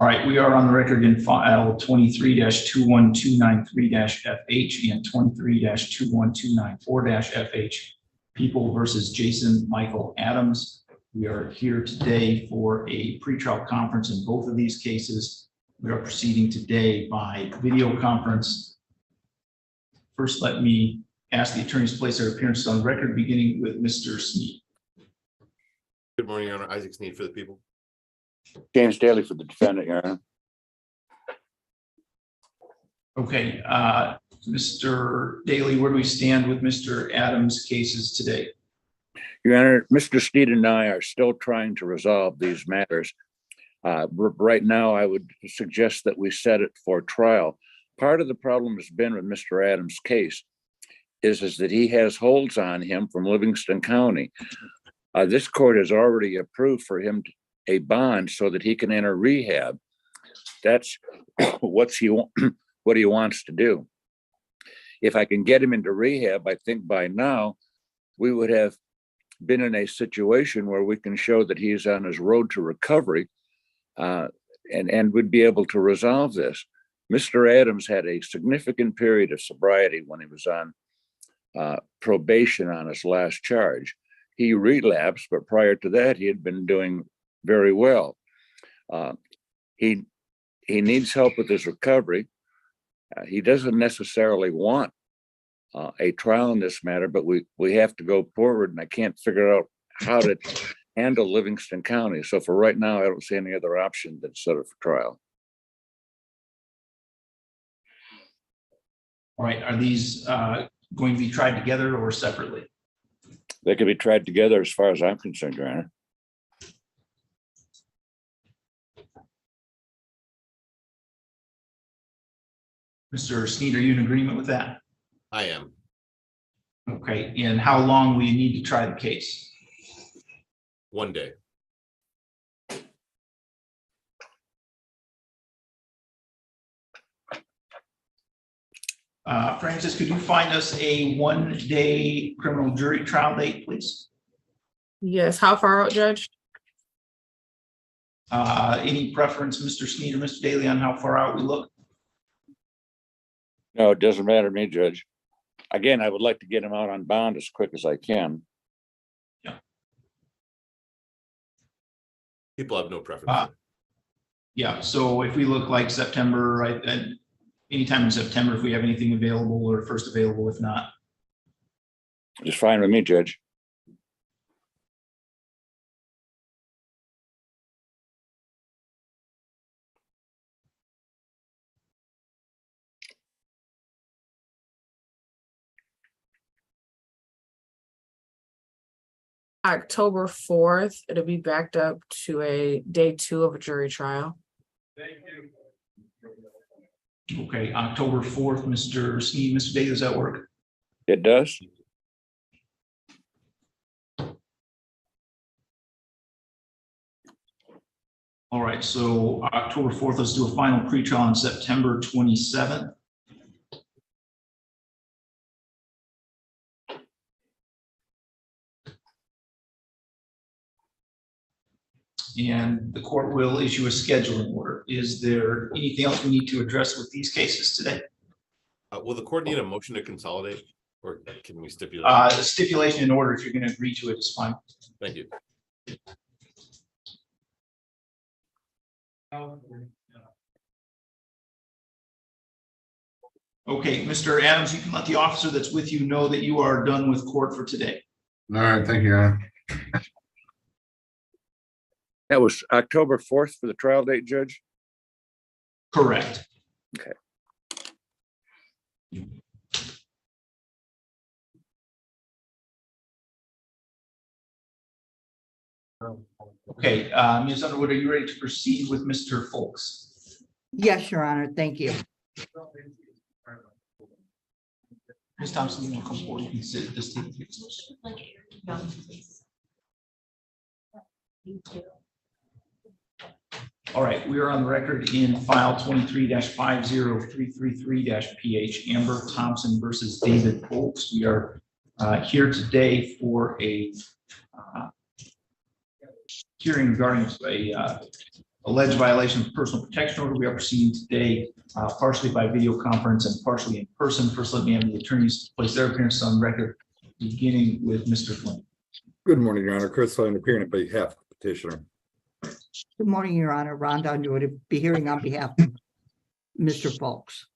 All right, we are on the record in file 23-21293-FH and 23-21294-FH, People versus Jason Michael Adams. We are here today for a pretrial conference in both of these cases. We are proceeding today by video conference. First, let me ask the attorneys to place their appearances on record, beginning with Mr. Sneed. Good morning, Your Honor. Isaac Sneed for the people. James Daly for the defendant, Your Honor. Okay, Mr. Daly, where do we stand with Mr. Adams' cases today? Your Honor, Mr. Sneed and I are still trying to resolve these matters. Right now, I would suggest that we set it for trial. Part of the problem has been with Mr. Adams' case is that he has holds on him from Livingston County. This court has already approved for him a bond so that he can enter rehab. That's what he wants to do. If I can get him into rehab, I think by now we would have been in a situation where we can show that he's on his road to recovery and would be able to resolve this. Mr. Adams had a significant period of sobriety when he was on probation on his last charge. He relapsed, but prior to that, he had been doing very well. He needs help with his recovery. He doesn't necessarily want a trial in this matter, but we have to go forward, and I can't figure out how to handle Livingston County. So for right now, I don't see any other option than set it for trial. All right, are these going to be tried together or separately? They could be tried together as far as I'm concerned, Your Honor. Mr. Sneed, are you in agreement with that? I am. Okay, and how long will you need to try the case? 1 day. Francis, could you find us a 1-day criminal jury trial date, please? Yes, how far out, Judge? Any preference, Mr. Sneed or Mr. Daly, on how far out we look? No, it doesn't matter to me, Judge. Again, I would like to get him out on bond as quick as I can. Yeah. People have no preference. Yeah, so if we look like September, right, anytime in September, if we have anything available, or first available, if not. Just fine with me, Judge. October 4th, it'll be backed up to a day 2 of a jury trial. Okay, October 4th, Mr. Sneed, Mr. Daly, does that work? It does. All right, so October 4th, let's do a final pretrial on September 27th. And the court will issue a scheduling order. Is there anything else we need to address with these cases today? Will the court need a motion to consolidate, or can we stipulate? The stipulation in order, if you're going to agree to it, is fine. Thank you. Okay, Mr. Adams, you can let the officer that's with you know that you are done with court for today. All right, thank you, Your Honor. That was October 4th for the trial date, Judge? Correct. Okay. Okay, Ms. Underwood, are you ready to proceed with Mr. Folks? Yes, Your Honor. Thank you. Ms. Thompson, you want to come forward? You can sit at this table. All right, we are on the record in file 23-50333-PH, Amber Thompson versus David Folks. We are here today for a hearing regarding a alleged violation of personal protection order. We are proceeding today partially by video conference and partially in person. First, let me have the attorneys place their appearance on record, beginning with Mr. Flynn. Good morning, Your Honor. Chris Flynn, appearing on behalf of the petitioner. Good morning, Your Honor. Rhonda Underwood will be hearing on behalf of Mr. Folks.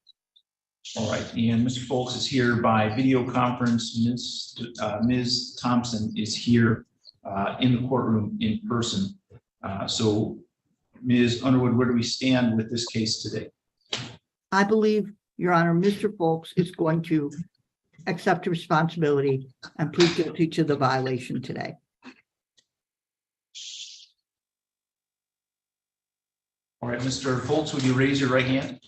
All right, and Mr. Folks is here by video conference. Ms. Thompson is here in the courtroom in person. So, Ms. Underwood, where do we stand with this case today? I believe, Your Honor, Mr. Folks is going to accept responsibility and plead guilty to the violation today. All right, Mr. Folks, would you raise your right hand?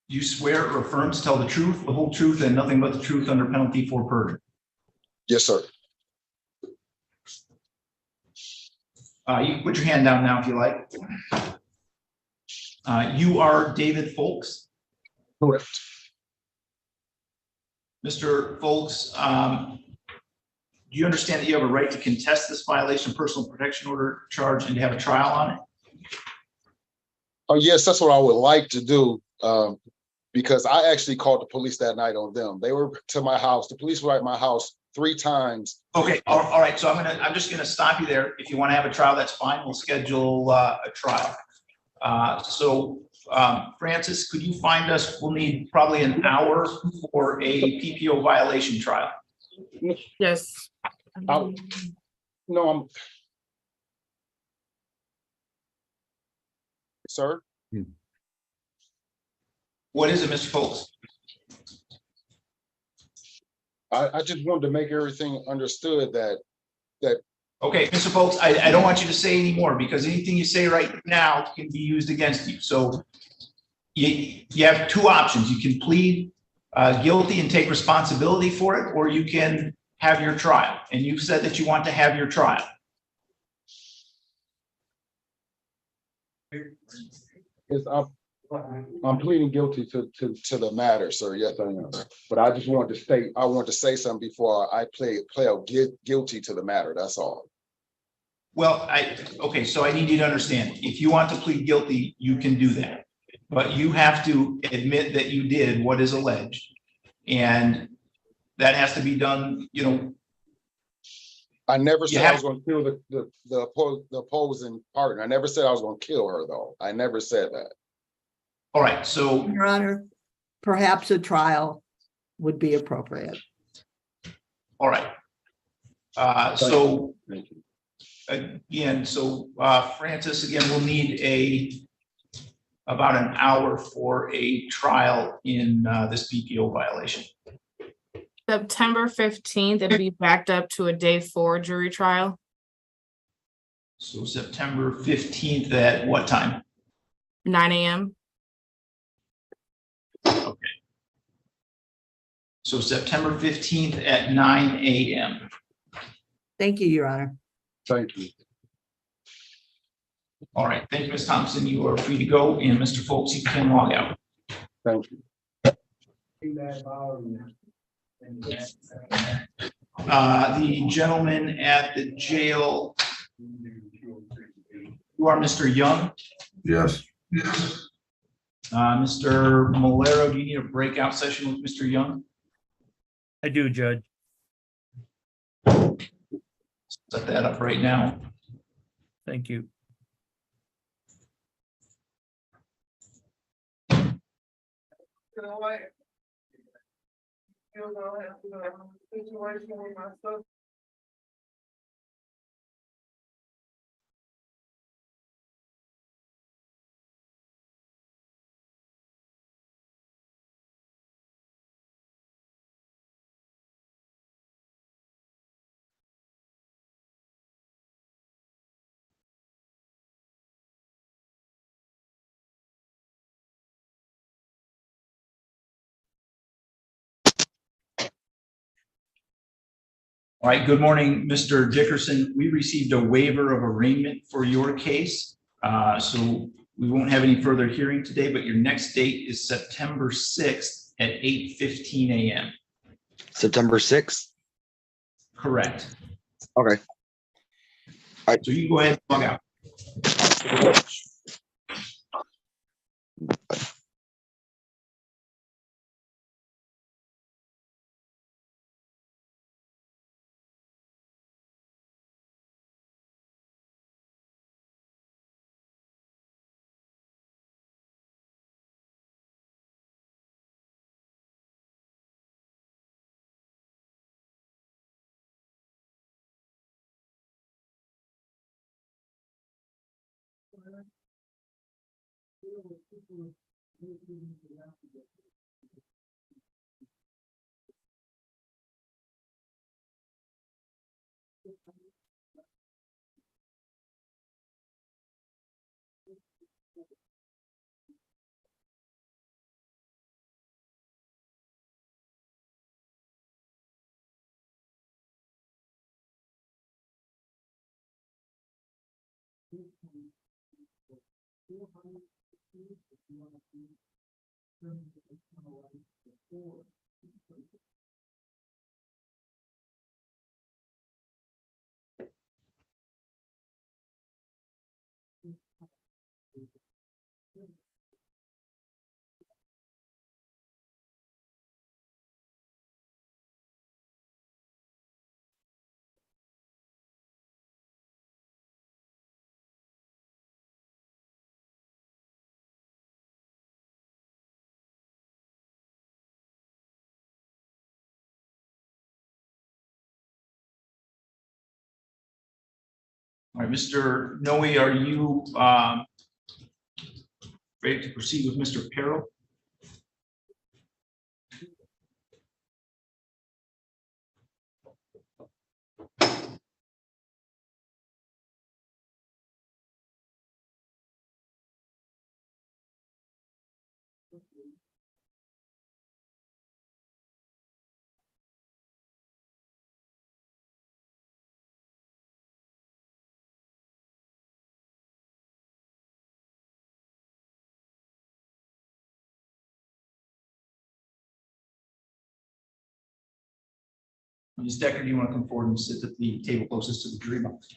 Do you swear or affirm to tell the truth, the whole truth, and nothing but the truth under penalty for perjury? Yes, sir. You can put your hand down now if you like. You are David Folks. Correct. Mr. Folks, do you understand that you have a right to contest this violation of personal protection order charge and to have a trial on it? Oh, yes, that's what I would like to do. Because I actually called the police that night on them. They were to my house. The police were at my house 3 times. Okay, all right. So I'm just gonna stop you there. If you want to have a trial, that's fine. We'll schedule a trial. Francis, could you find us? We'll need probably an hour for a PPO violation trial. Yes. No, sir. What is it, Mr. Folks? I just wanted to make everything understood that Okay, Mr. Folks, I don't want you to say any more because anything you say right now can be used against you. So you have 2 options. You can plead guilty and take responsibility for it, or you can have your trial. And you said that you want to have your trial. is I'm pleading guilty to the matter, sir. Yes, I am. But I just wanted to state, I want to say something before I plead guilty to the matter. That's all. Well, okay, so I need you to understand, if you want to plead guilty, you can do that. But you have to admit that you did what is alleged. And that has to be done, you know. I never said I was going to kill the opposing partner. I never said I was going to kill her, though. I never said that. All right, so. Your Honor, perhaps a trial would be appropriate. All right. So again, Francis, again, we'll need about an hour for a trial in this PPO violation. September 15th, it'll be backed up to a day 4 jury trial. So September 15th at what time? 9 a.m. Okay. So September 15th at 9 a.m. Thank you, Your Honor. Thank you. All right, thank you, Ms. Thompson. You are free to go, and Mr. Folks, you can log out. Thank you. The gentleman at the jail, you are Mr. Young? Yes. Mr. Malero, do you need a breakout session with Mr. Young? I do, Judge. Set that up right now. Thank you. All right, good morning, Mr. Dickerson. We received a waiver of arraignment for your case. So we won't have any further hearing today, but your next date is September 6th at 8:15 a.m. September 6th? Correct. Okay. So you can go ahead and log out. All right, Mr. Noe, are you ready to proceed with Mr. Perro? Ms. Decker, do you want to come forward and sit at the table closest to the jury box?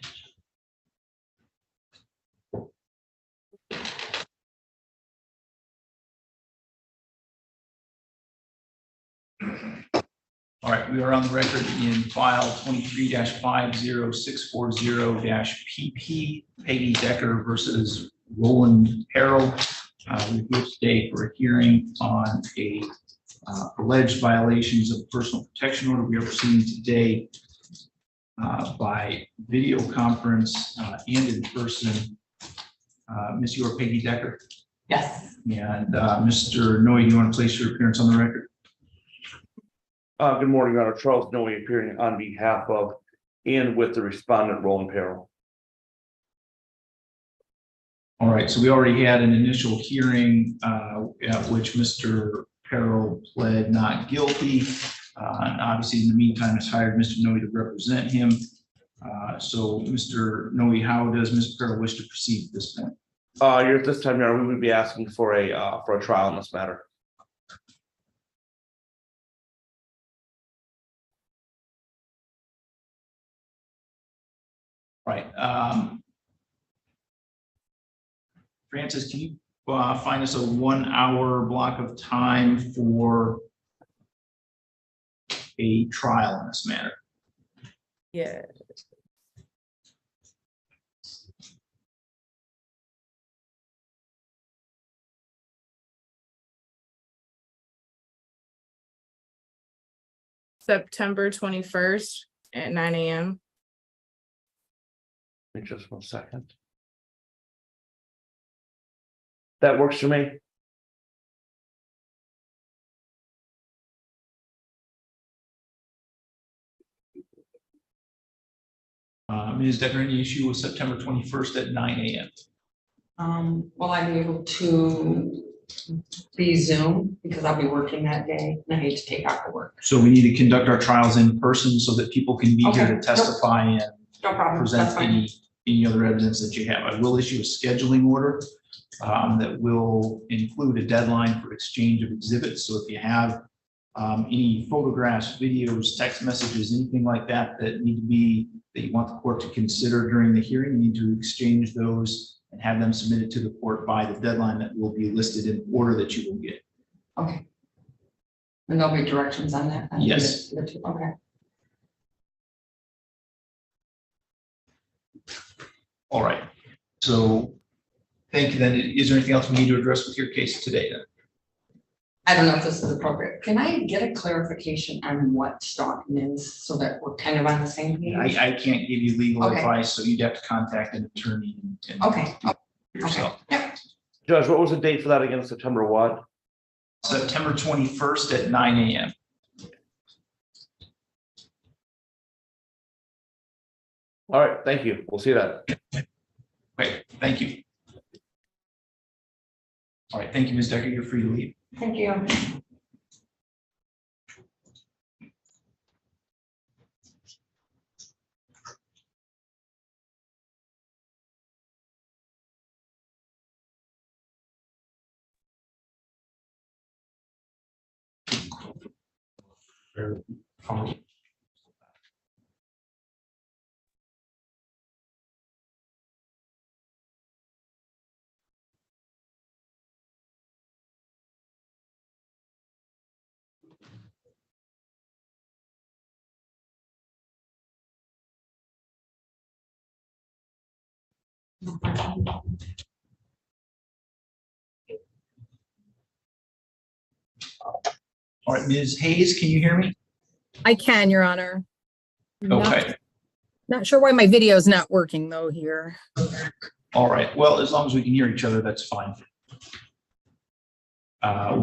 All right, we are on the record in file 23-50640-PP, Peggy Decker versus Roland Perro. We're here today for a hearing on a alleged violations of personal protection order. We are proceeding today by video conference and in person. Ms. You are Peggy Decker? Yes. And Mr. Noe, do you want to place your appearance on the record? Good morning, Your Honor. Charles Noe appearing on behalf of and with the respondent Roland Perro. All right, so we already had an initial hearing at which Mr. Perro pled not guilty. And obviously, in the meantime, has hired Mr. Noe to represent him. So, Mr. Noe, how does Mr. Perro wish to proceed at this point? At this time, Your Honor, we would be asking for a trial in this matter. Right. Francis, can you find us a 1 hour block of time for a trial in this matter? Yeah. September 21st at 9 a.m. Give me just 1 second. That works for me. Ms. Decker, any issue with September 21st at 9 a.m.? Will I be able to be Zoom because I'll be working that day and I need to take off for work? So we need to conduct our trials in person so that people can be here Okay. to testify and No problem. That's present fine. any other evidence that you have. I will issue a scheduling order that will include a deadline for exchange of exhibits. So if you have Any photographs, videos, text messages, anything like that that need to be, that you want the court to consider during the hearing, you need to exchange those and have them submitted to the court by the deadline that will be listed in order that you will get. Okay. And there'll be directions on that? Yes. Okay. All right. So thank you. Then, is there anything else we need to address with your case today then? I don't know if this is appropriate. Can I get a clarification on what stalking is so that we're kind of on the same page? I can't give you legal Okay. advice, so you'd have to contact an attorney and Okay. do it yourself. Yep. Judge, what was the date for that again? September what? September 21st at 9 a.m. All right, thank you. We'll see that. Okay, thank you. All right, thank you, Ms. Decker. You're free to leave. Thank you. All right, Ms. Hayes, can you hear me? I can, Your Honor. Okay, Not sure why my video is not working though here. all right. Well, as long as we can hear each other, that's fine.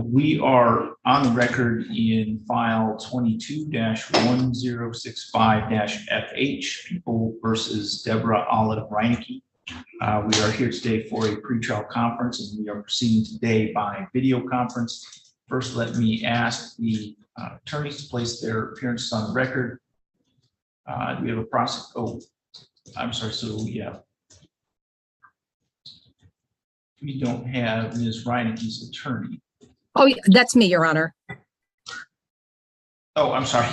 We are on the record in file 22-1065-FH, People versus Deborah Olive Reinecke. We are here today for a pretrial conference, and we are proceeding today by video conference. First, let me ask the attorneys to place their appearances on the record. We have a process. Oh, I'm sorry. So yeah, we don't have Ms. Reinecke's attorney. Oh, yeah, that's me, Your Honor. Oh, I'm sorry.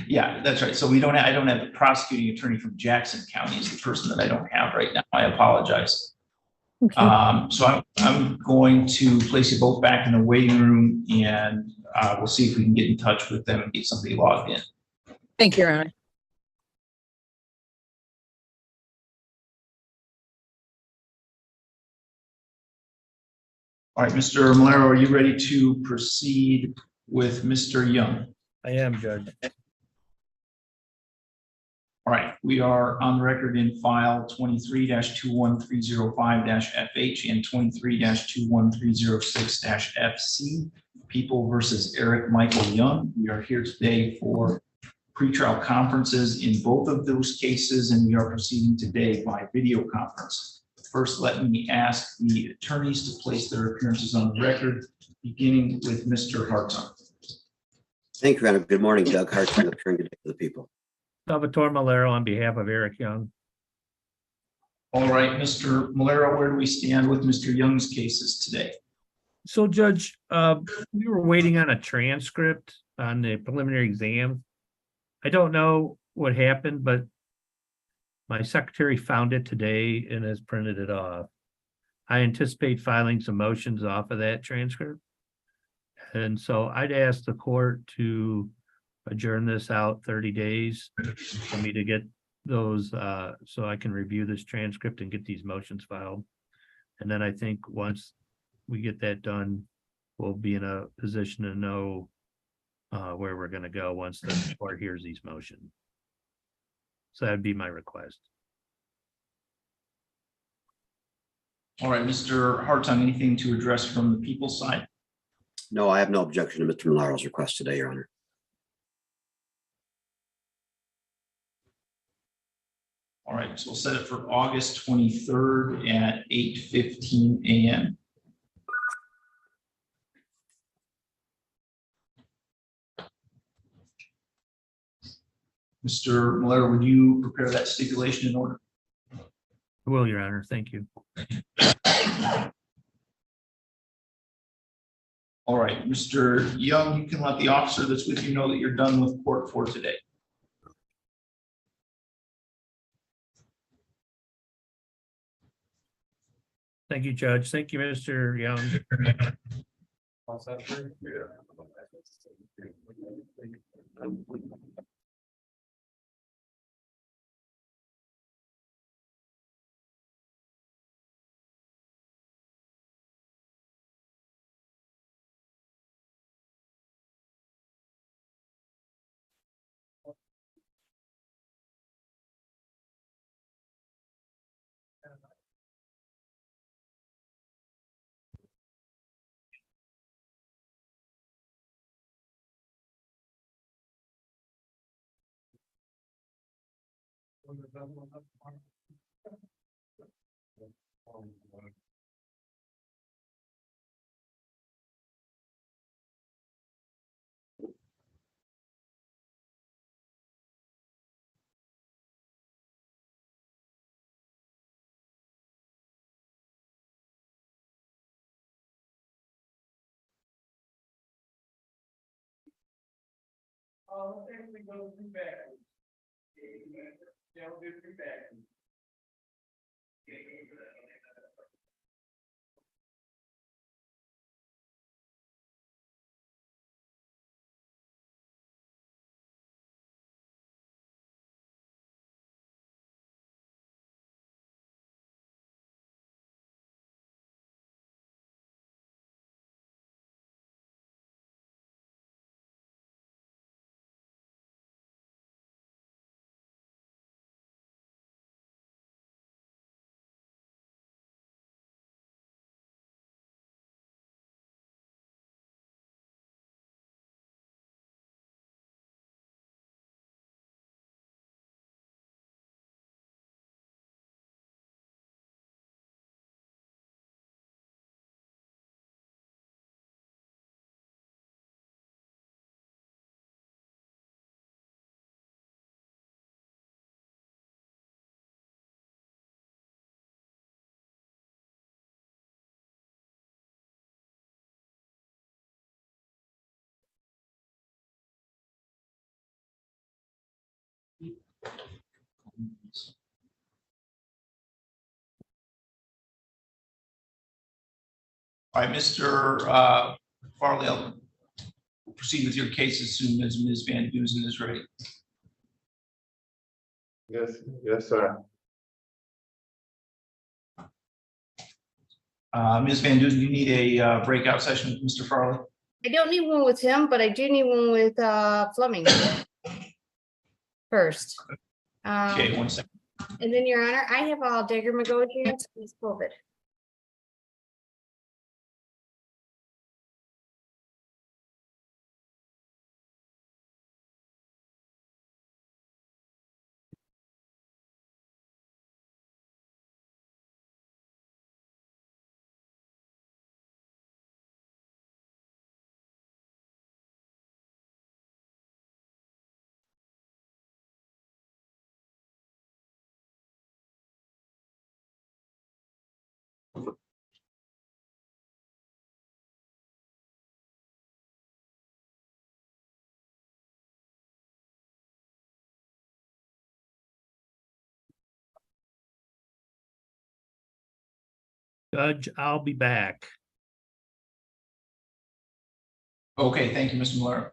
Yeah, that's right. So we don't. I don't have the prosecuting attorney from Jackson County is the person that I don't have right now. I apologize. Okay. So I'm going to place you both back in the waiting room, and we'll see if we can get in touch with them and get somebody logged in. Thank you, Your Honor. All right, Mr. Malero, are you ready to proceed with Mr. Young? I am, Judge. All right, we are on the record in file 23-21305-FH and 23-21306-FC, People versus Eric Michael Young. We are here today for pretrial conferences in both of those cases, and we are proceeding today by video conference. First, let me ask the attorneys to place their appearances on the record, beginning with Mr. Hartung. Thank you, Your Honor. Good morning, Doug Hartson, attorney for the people. Salvatore Malero on behalf of Eric Young. All right, Mr. Malero, where do we stand with Mr. Young's cases today? So, Judge, we were waiting on a transcript on the preliminary exam. I don't know what happened, but my secretary found it today and has printed it off. I anticipate filing some motions off of that transcript. And so I'd ask the court to adjourn this out 30 days for me to get those, so I can review this transcript and get these motions filed. And then I think once we get that done, we'll be in a position to know where we're going to go once the court hears these motions. So that'd be my request. All right, Mr. Hartung, anything to address from the people's side? No, I have no objection to Mr. Malaro's request today, Your Honor. All right, so we'll set it for August 23rd at 8:15 a.m. Mr. Malero, would you prepare that stipulation in order? I will, Your Honor. Thank you. All right, Mr. Young, you can let the officer that's with you know that you're done with court for today. Thank you, Judge. Thank you, Mr. Young. All right, Mr. Farley, I'll proceed with your case as soon as Ms. Van Duzen is ready. Yes, sir. Ms. Van Duzen, you need a breakout session with Mr. Farley? I don't need one with him, but I do need one with Fleming first. Okay, 1 second. And then, Your Honor, I have all Dagger McGowan's COVID. Judge, I'll be back. Okay, thank you, Mr. Miller.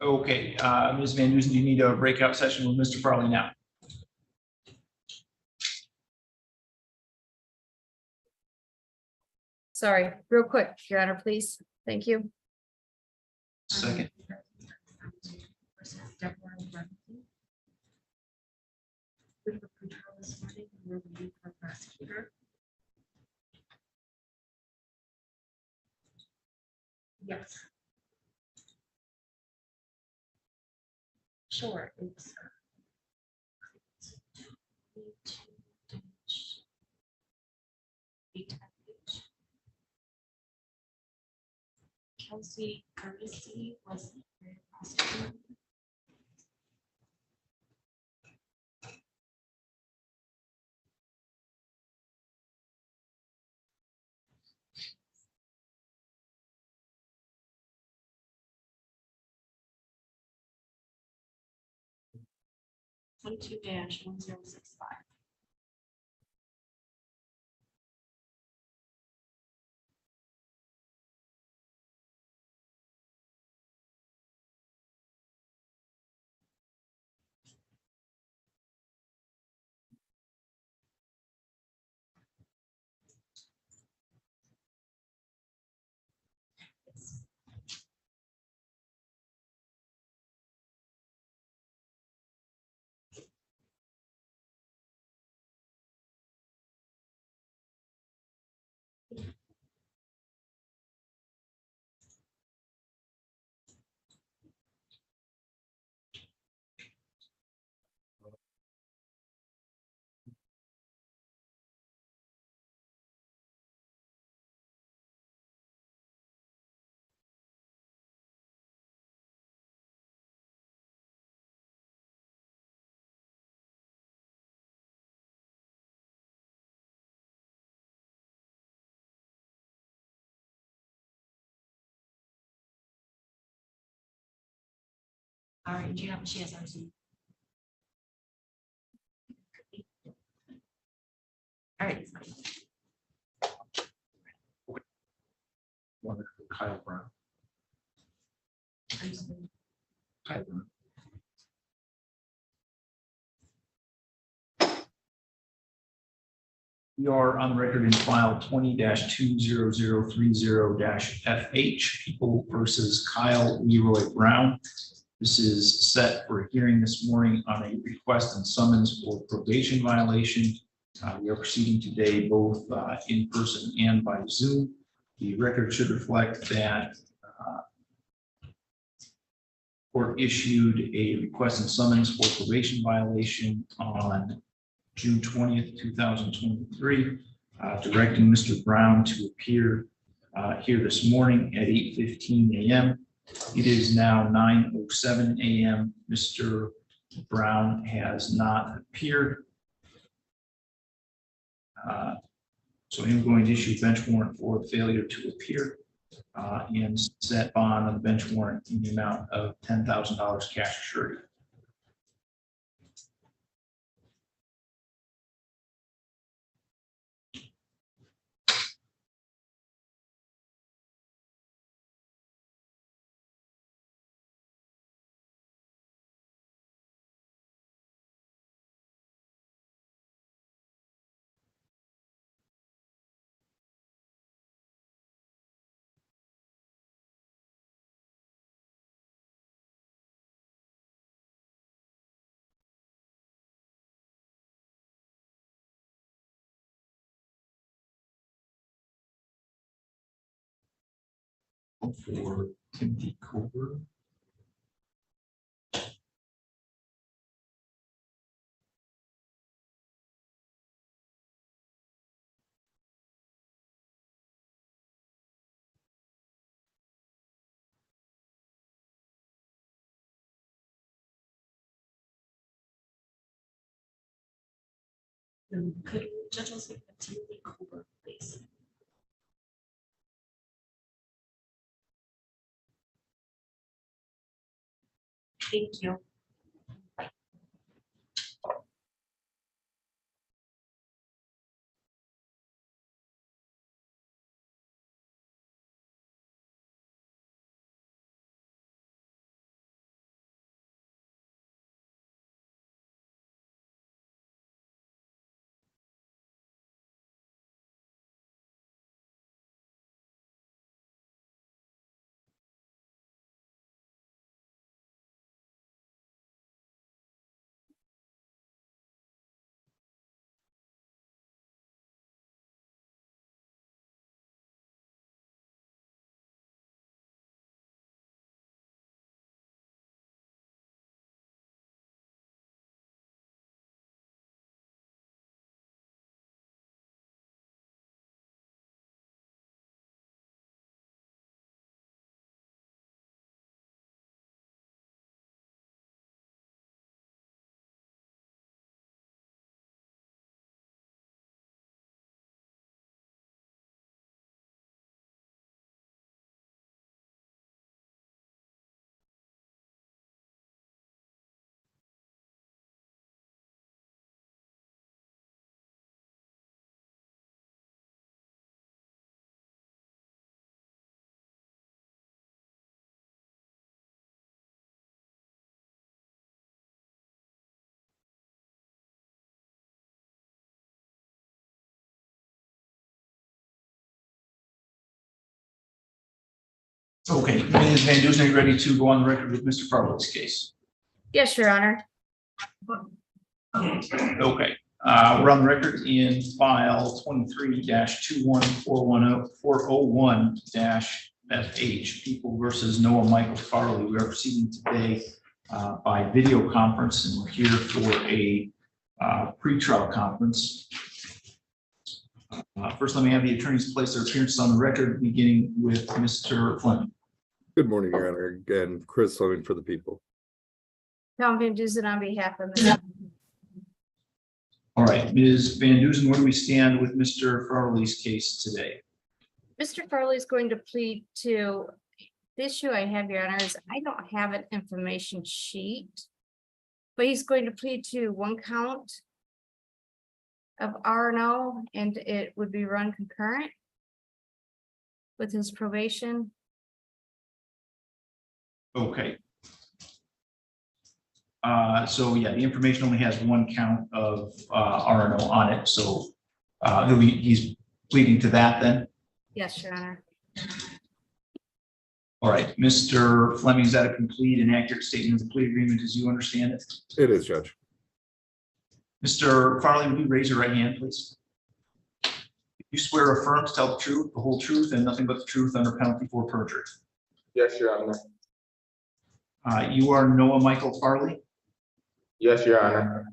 Okay, Ms. Van Dusen, do you need a breakout session with Mr. Farley now? Sorry, real quick, Your Honor, please. Thank you. Second. Yes. Sure, it's. Kelsey Courtesy was the prosecutor. (22-1065). All right, do you have, she has RC. All right. Wonderful. Kyle Brown. Kyle Brown. We are on the record in file 20-20030-FH, People versus Kyle Leroy Brown. This is set for a hearing this morning on a request and summons for probation violation. We are proceeding today both in person and by Zoom. The record should reflect that court issued a request and summons for probation violation on June 20th, 2023, directing Mr. Brown to appear here this morning at 8:15 a.m. It is now 9:07 a.m. Mr. Brown has not appeared. So I'm going to issue bench warrant for failure to appear and set bond on the bench warrant in the amount of $10,000 cash surety. For Timothy Cooper. Could Judge also give Timothy Cooper, please? Thank you. Okay, Ms. Van Dusen, are you ready to go on the record with Mr. Farley's case? Yes, Your Honor. Okay, we're on the record in file 23-21410-401-FH, People versus Noah Michael Farley. We are proceeding today by video conference, and we're here for a pretrial conference. First, let me have the attorneys place their appearances on the record, beginning with Mr. Fleming. Good morning, Your Honor. Again, Chris Fleming for the people. Tom Van Dusen on behalf of Ms. All right, Ms. Van Dusen, where do we stand with Mr. Farley's case today? Mr. Farley is going to plead to, the issue I have, Your Honor, is I don't have an information sheet, but he's going to plead to one count of R&O, and it would be run concurrent with his probation. Okay. So yeah, the information only has one count of R&O on it, so he's pleading to that then? Yes, Your Honor. All right, Mr. Fleming, is that a complete and accurate statement of the plea agreement as you understand it? It is, Judge. Mr. Farley, would you raise your right hand, please? You swear or affirm to tell the truth, the whole truth, and nothing but the truth under penalty for perjury? Yes, Your Honor. You are Noah Michael Farley? Yes, Your Honor.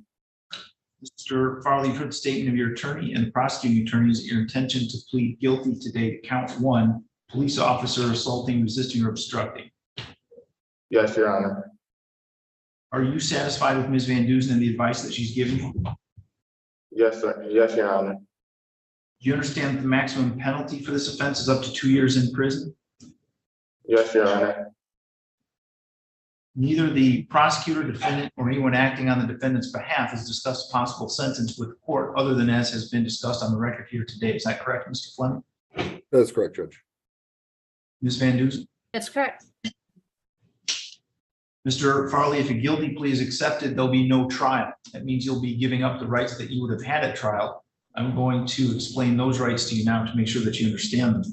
Mr. Farley, you've heard the statement of your attorney and the prosecuting attorneys, your intention to plead guilty today to count 1, police officer assaulting, resisting, or obstructing. Yes, Your Honor. Are you satisfied with Ms. Van Dusen and the advice that she's given you? Do Yes, sir. Yes, Your Honor. you understand that the maximum penalty for this offense is up to 2 years in prison? Yes, Your Honor. Neither the prosecutor, defendant, or anyone acting on the defendant's behalf has discussed a possible sentence with the court other than as has been discussed on the record here today. Is that correct, Mr. Fleming? That's correct, Judge. Ms. Van Dusen? That's correct. Mr. Farley, if a guilty plea is accepted, there'll be no trial. That means you'll be giving up the rights that you would have had at trial. I'm going to explain those rights to you now to make sure that you understand them.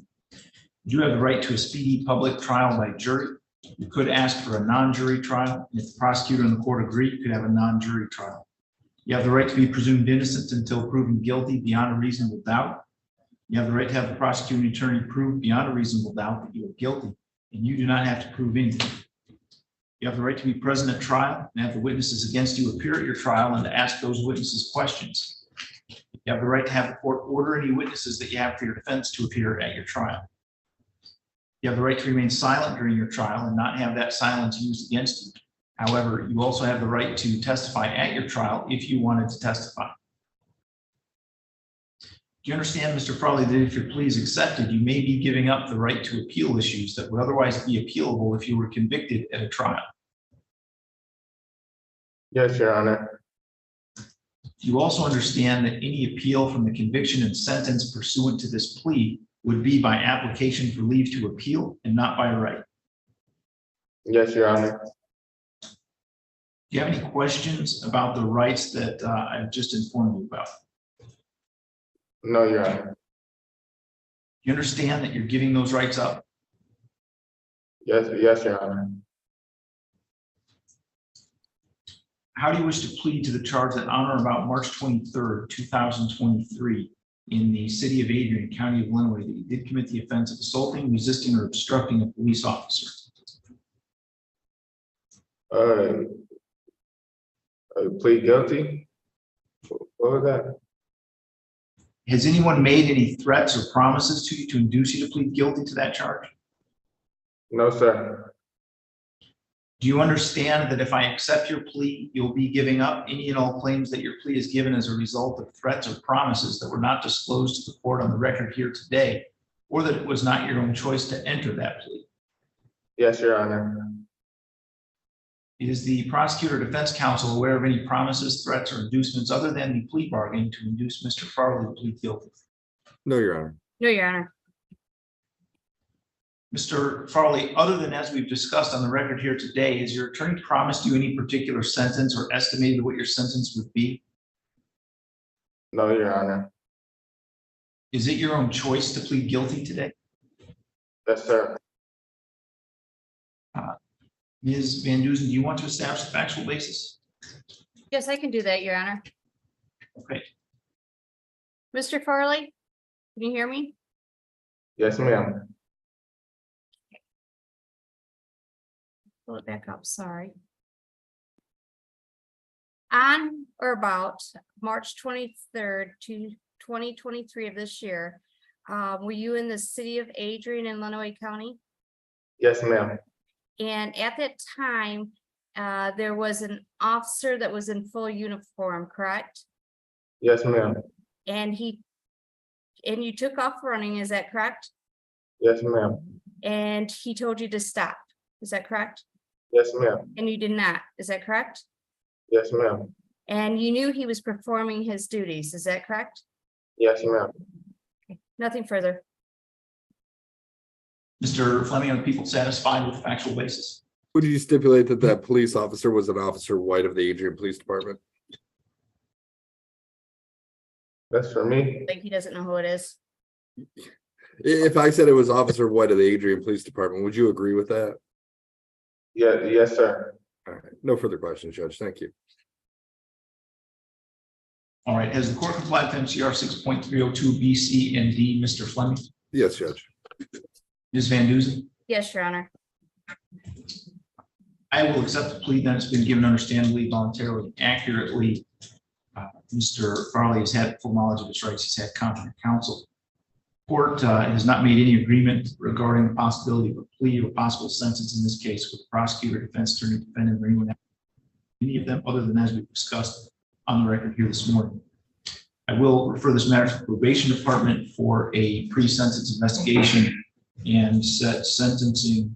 You have the right to a speedy public trial by jury. You could ask for a non-jury trial. If the prosecutor and the court agree, you could have a non-jury trial. You have the right to be presumed innocent until proven guilty beyond a reasonable doubt. You have the right to have the prosecuting attorney prove beyond a reasonable doubt that you are guilty, and you do not have to prove anything. You have the right to be present at trial and have the witnesses against you appear at your trial and to ask those witnesses questions. You have the right to have the court order any witnesses that you have for your defense to appear at your trial. You have the right to remain silent during your trial and not have that silence used against you. However, you also have the right to testify at your trial if you wanted to testify. Do you understand, Mr. Farley, that if your plea is accepted, you may be giving up the right to appeal issues that would otherwise be appealable if you were convicted at a trial? Yes, Your Honor. Do you also understand that any appeal from the conviction and sentence pursuant to this plea would be by application for leave to appeal and not by right? Yes, Your Honor. Do you have any questions about the rights that I've just informed you about? No, Your Honor. You understand that you're giving those rights up? Yes, Your Honor. How do you wish to plead to the charge that on or about March 23rd, 2023, in the city of Adrian, County of Illinois, that you did commit the offense of assaulting, resisting, or obstructing a police officer? I plead guilty. What was that? Has anyone made any threats or promises to you to induce you to plead guilty to that charge? No, sir. Do you understand that if I accept your plea, you'll be giving up any and all claims that your plea is given as a result of threats or promises that were not disclosed to the court on the record here today, or that it was not your own choice to enter that plea? Yes, Your Honor. Is the prosecutor or defense counsel aware of any promises, threats, or inducements other than the plea bargain to induce Mr. Farley to plead guilty? No, Your Honor. No, Your Honor. Mr. Farley, other than as we've discussed on the record here today, has your attorney promised you any particular sentence or estimated what your sentence would be? No, Your Honor. Is it your own choice to plead guilty today? Yes, sir. Ms. Van Duzen, do you want to establish the factual basis? Yes, I can do that, Your Honor. Okay. Mr. Farley, can you hear me? Yes, ma'am. Pull it back up, sorry. On or about March 23rd to 2023 of this year, were you in the city of Adrian in Lenawee County? Yes, ma'am. And at that time, there was an officer that was in full uniform, correct? Yes, ma'am. And you took off running, is that correct? Yes, ma'am. And he told you to stop, is that correct? Yes, ma'am. And you did not, is that correct? Yes, ma'am. And you knew he was performing his duties, is that correct? Yes, ma'am. Nothing further. Mr. Fleming, are the people satisfied with the factual basis? Would you stipulate that that police officer was an officer white of the Adrian Police Department? That's for me. Like he doesn't know who it is. If I said it was Officer White of the Adrian Police Department, would you agree with that? Yeah, yes, sir. All right, no further questions, Judge. Thank you. All right, has the court complied with MCR 6.302 B, C, and D, Mr. Fleming? Yes, Judge. Ms. Van Duzen? Yes, Your Honor. I will accept the plea that it's been given understandably, voluntarily, accurately. Mr. Farley has had full knowledge of his rights. He's had competent counsel. Court has not made any agreement regarding the possibility of a plea or possible sentence in this case with the prosecutor, defense attorney, defendant, or anyone else. Any of them other than as we've discussed on the record here this morning. I will refer this matter to the probation department for a pre-sentence investigation and set sentencing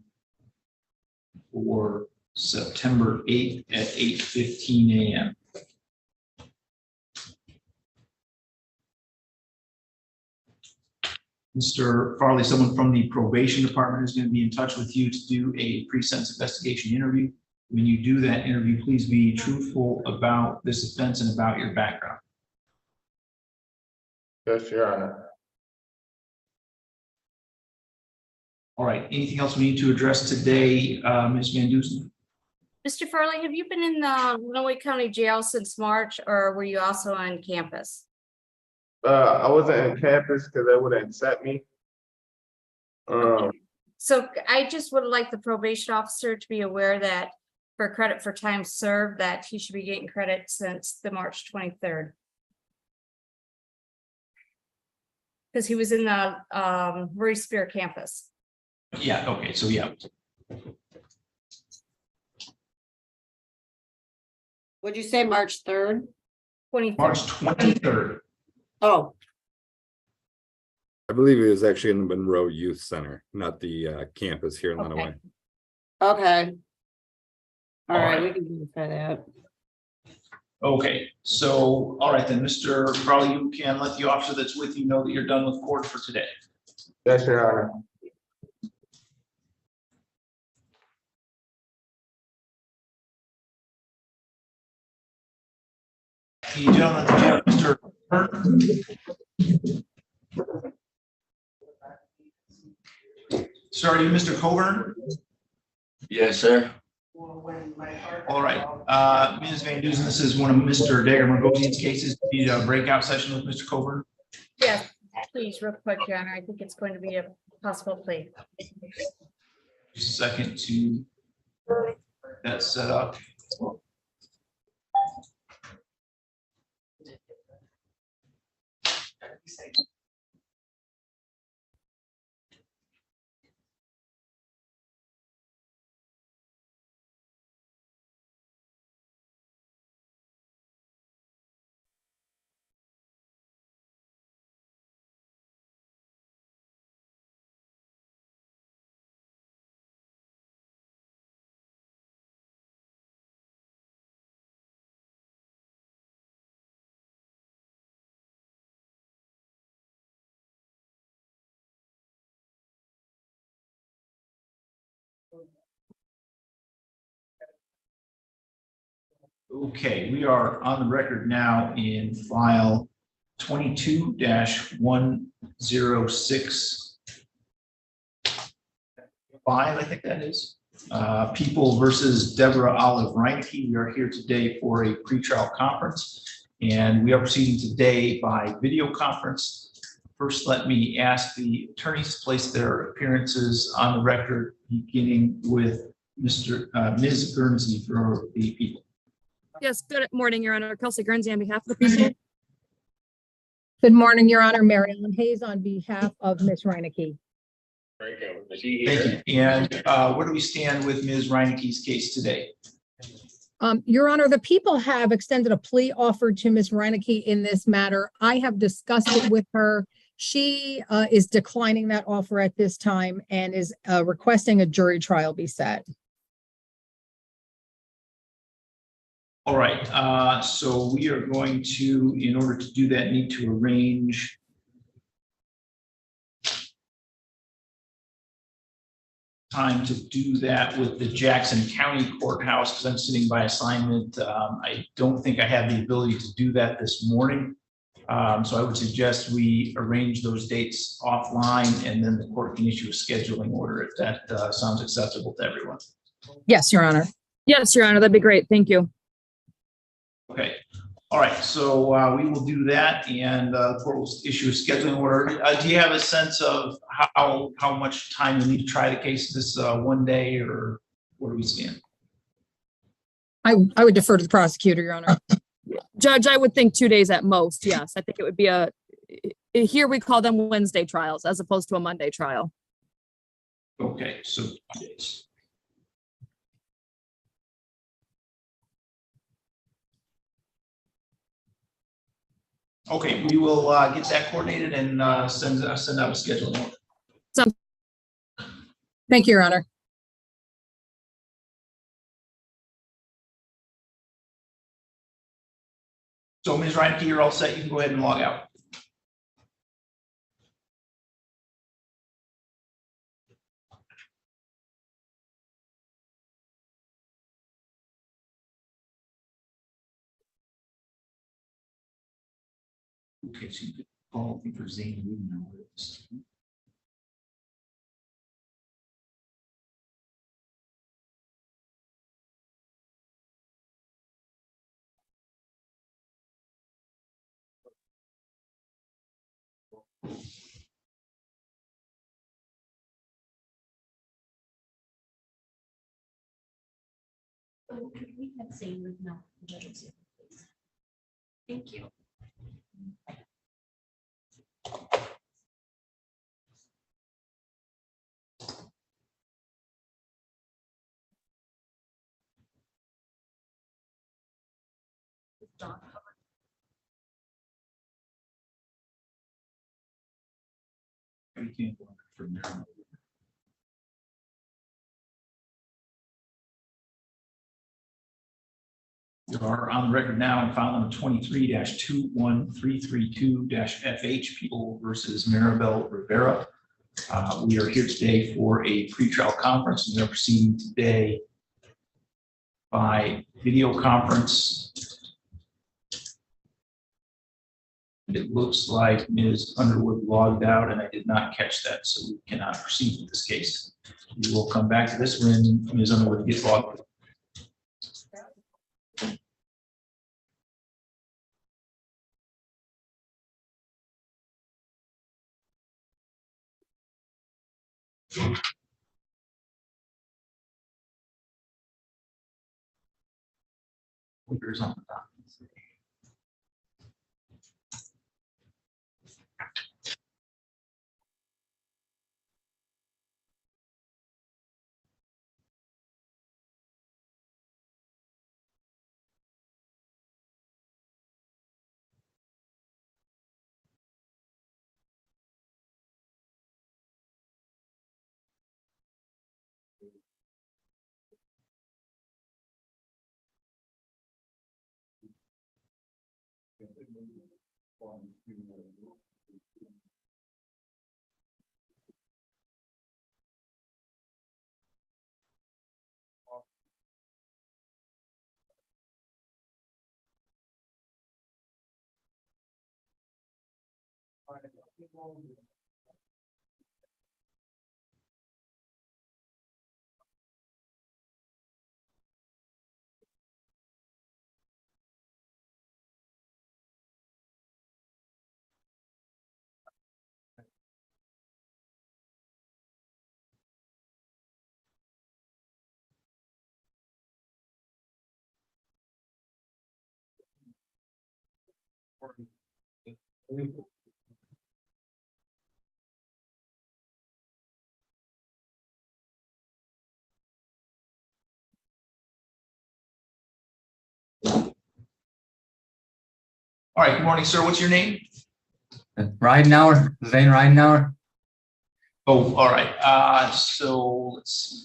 for September 8th at 8:15 a.m. Mr. Farley, someone from the probation department is going to be in touch with you to do a pre-sentence investigation interview. When you do that interview, please be truthful about this offense and about your background. Yes, Your Honor. All right, anything else we need to address today, Ms. Van Dusen? Mr. Farley, have you been in the Lenawee County Jail since March, or were you also on campus? I wasn't in campus because they wouldn't accept me. So I just would like the probation officer to be aware that for credit for time served, that he should be getting credit since the March 23rd. Because he was in the Murray Spear campus. Yeah, okay, so yeah. Would you say March 3rd? March 23rd. Oh, I believe it was actually in the Monroe Youth Center, not the campus here in Lenawee. okay. All All right, right. we can verify that. Okay, so, all right then, Mr. Farley, you can let the officer that's with you know that you're done with court for today. Yes, Your Honor. Can you gentlemen at the jail, Mr. Hearn? Sir, are you Mr. Coburn? Yes, sir. All right, Ms. Van Duzen, this is one of Mr. Dagger Margosian's cases. Need a breakout session with Mr. Coburn? Yes, please, real quick, Your Honor. I think it's going to be a possible plea. Just a second to get that set up. Okay, we are on the record now in file 22-106. I think that is. People versus Deborah Olive Reinke. We are here today for a pretrial conference, and we are proceeding today by video conference. First, let me ask the attorneys to place their appearances on the record, beginning with Ms. Guernsey for the people. Yes, good morning, Your Honor. Kelsey Guernsey on behalf of the people. Good morning, Your Honor. Mary Ellen Hayes on behalf of Ms. Reineke. Thank you. And where do we stand with Ms. Reineke's case today? Your Honor, the people have extended a plea offer to Ms. Reineke in this matter. I have discussed it with her. She is declining that offer at this time and is requesting a jury trial be set. All right, so we are going to, in order to do that, need to arrange time to do that with the Jackson County Courthouse, because I'm sitting by assignment. I don't think I have the ability to do that this morning. So I would suggest we arrange those dates offline, and then the court can issue a scheduling order if that sounds acceptable to everyone. Yes, Your Honor. Yes, Your Honor, that'd be great. Thank you. Okay. All right. So we will do that, and the court will issue a scheduling order. Do you have a sense of how much time you need to try the case this one day, or where do we stand? I would defer to the prosecutor, Your Honor. Judge, I would think 2 days at most. Yes, I think it would be here we call them Wednesday trials as opposed to a Monday trial. Okay. So 2 days. Okay, we will get that coordinated and send out a scheduling order. Thank you, Your Honor. So Ms. Reineke, you're all set. You can go ahead and log out. Okay, so you could call for Zane. You know where it is. We have seen with no. Thank you. We can't go from there. You are on the record now and file number 23-21332-FH, People versus Maribel Rivera. We are here today for a pretrial conference, and we are proceeding today by video conference. It looks like Ms. Underwood logged out, and I did not catch that, so we cannot proceed with this case. We will come back to this when Ms. Underwood gets logged. Clickers on the top. All right, good morning, sir. What's your name? Ridenauer, Zane Ridenauer. Oh, all right. So let's see.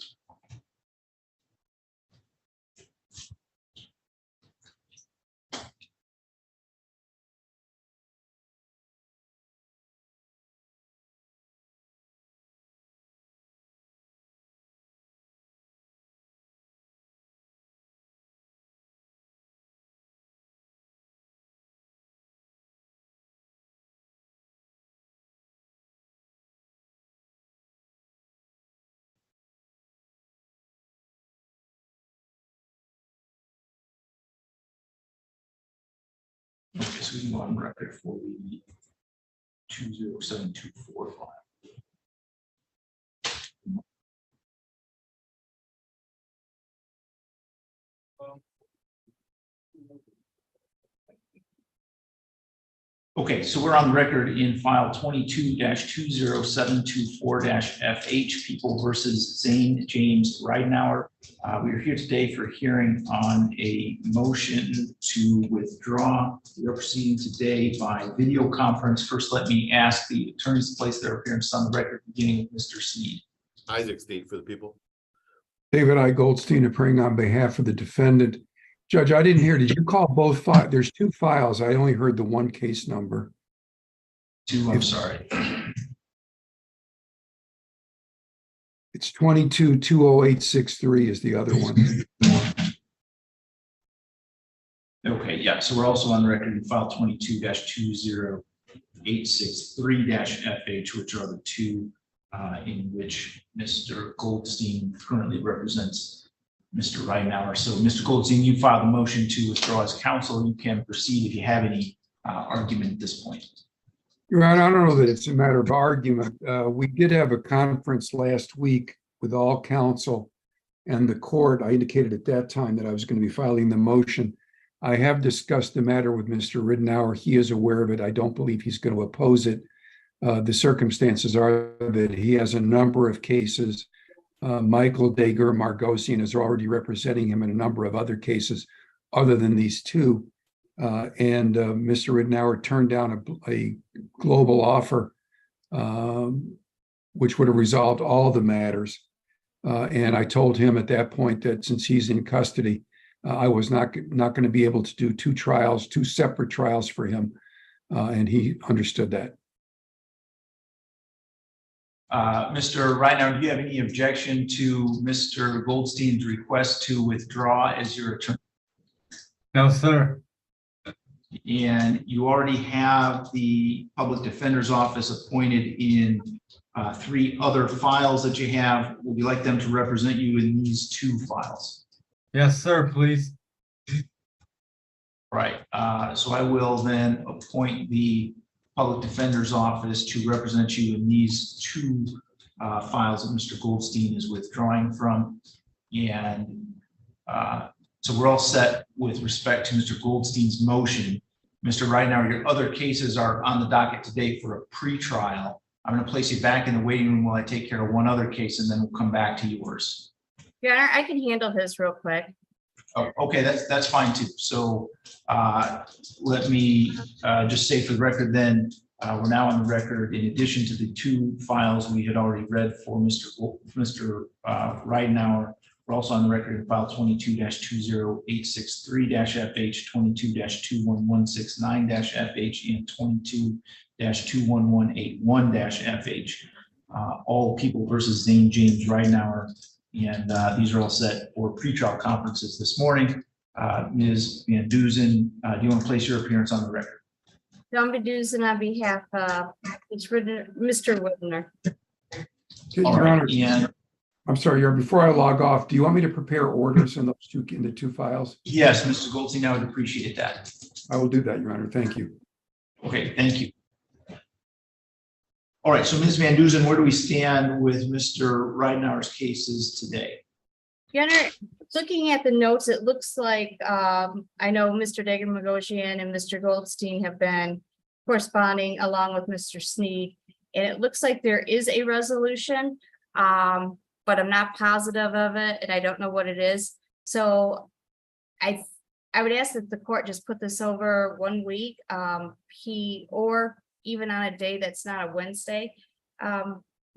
Okay, so we can go on record for the 20724 file. Okay, so we're on the record in file 22-20724-FH, People versus Zane James Ridenauer. We are here today for a hearing on a motion to withdraw. We are proceeding today by video conference. First, let me ask the attorneys to place their appearance on the record, beginning with Mr. Sneed. Isaac Sneed for the people. David I. Goldstein appearing on behalf of the defendant. Judge, I didn't hear, did you call both files? There's two files. I only heard the one case number. I'm sorry. It's 22-20863 is the other one. Okay, yeah, so we're also on the record in file 22-20863-FH, which are the two in which Mr. Goldstein currently represents Mr. Ridenauer. So, Mr. Goldstein, you filed a motion to withdraw as counsel. You can proceed if you have any argument at this point. Your Honor, I don't know that it's a matter of argument. We did have a conference last week with all counsel and the court. I indicated at that time that I was going to be filing the motion. I have discussed the matter with Mr. Ridenauer. He is aware of it. I don't believe he's going to oppose it. The circumstances are that he has a number of cases. Michael Dager Margosian is already representing him in a number of other cases other than these two. And Mr. Ridenauer turned down a global offer, which would have resolved all the matters. And I told him at that point that since he's in custody, I was not going to be able to do two separate trials for him. And he understood that. Mr. Ridenauer, do you have any objection to Mr. Goldstein's request to withdraw as your attorney? No, sir. And you already have the public defender's office appointed in three other files that you have. Would you like them to represent you in these two files? Yes, sir, please. Right. So I will then appoint the public defender's office to represent you in these two files that Mr. Goldstein is withdrawing from. And so we're all set with respect to Mr. Goldstein's motion. Mr. Ridenauer, your other cases are on the docket today for a pretrial. I'm going to place you back in the waiting room while I take care of one other case, and then we'll come back to yours. Your Honor, I can handle his real quick. Oh, okay, that's fine too. So let me just say for the record then, we're now on the record, in addition to the two files we had already read for Mr. Ridenauer, we're also on the record in file 22-20863-FH, 22-21169-FH, and 22-21181-FH. All People versus Zane James Ridenauer. And these are all set for pretrial conferences this morning. Ms. Van Duzen, do you want to place your appearance on the record? John Van Duzen on behalf of Mr. Whitner. Your Honor, I'm sorry, Your Honor, before I log off, do you want me to prepare orders in the two files? Yes, Mr. Goldstein, I would appreciate that. I will do that, Your Honor. Thank you. Okay, thank you. All right, so Ms. Van Duzen, where do we stand with Mr. Ridenauer's cases today? Your Honor, looking at the notes, it looks like, I know Mr. Dagan and Mr. Goldstein have been corresponding along with Mr. Sneed. And it looks like there is a resolution, but I'm not positive of it and I don't know what it is. So I would ask that the court just put this over 1 week, or even on a day that's not a Wednesday.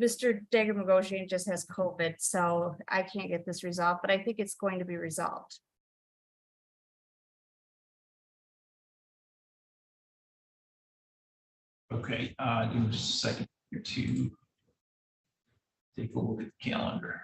Mr. Dagan just has COVID, so I can't get this resolved, but I think it's going to be resolved. Okay, give me just a second here to take a look at the calendar.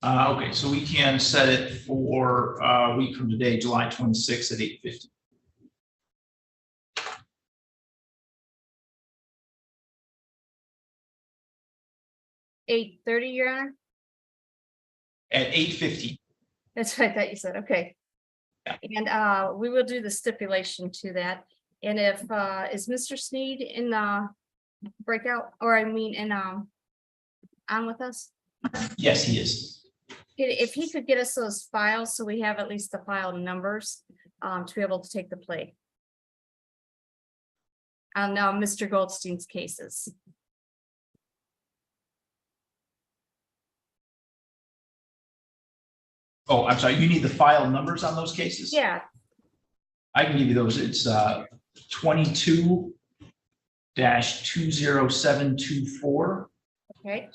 Okay, so we can set it for a week from today, July 26th at 8:50. $8:30, Your Honor? At 8:50. That's what I thought you said, okay. And we will do the stipulation to that. And if is Mr. Sneed in the breakout, or I mean in on with us? Yes, he is. If he could get us those files, so we have at least the file numbers to be able to take the plea. On Mr. Goldstein's cases. Oh, I'm sorry, you need the file numbers on those cases? Yeah. I can give you those. It's 22-20724 Okay.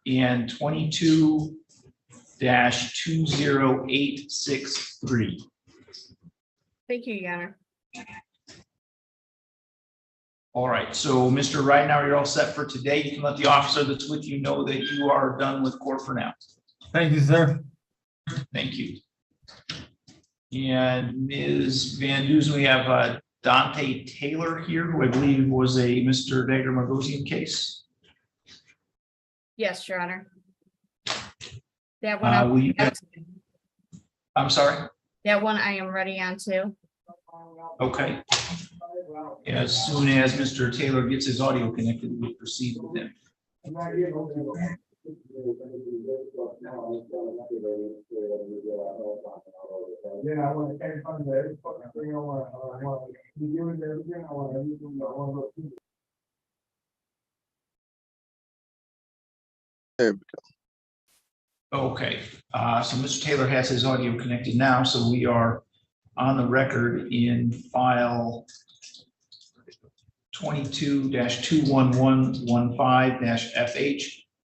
and 22-20863. Thank you, Your Honor. All right, so Mr. Ridenhour, you're all set for today. You can let the officer that's with you know that you are done with court for now. Thank you, sir. Thank you. And Ms. Van Duzen, we have Dante Taylor here, who I believe was a Mr. Dagan case. Yes, Your Honor. That one. I'm sorry? That one I am ready on too. Okay. As soon as Mr. Taylor gets his audio connected, we'll proceed with him. There we go. Okay, so Mr. Taylor has his audio connected now, so we are on the record in file 22-21115-FH,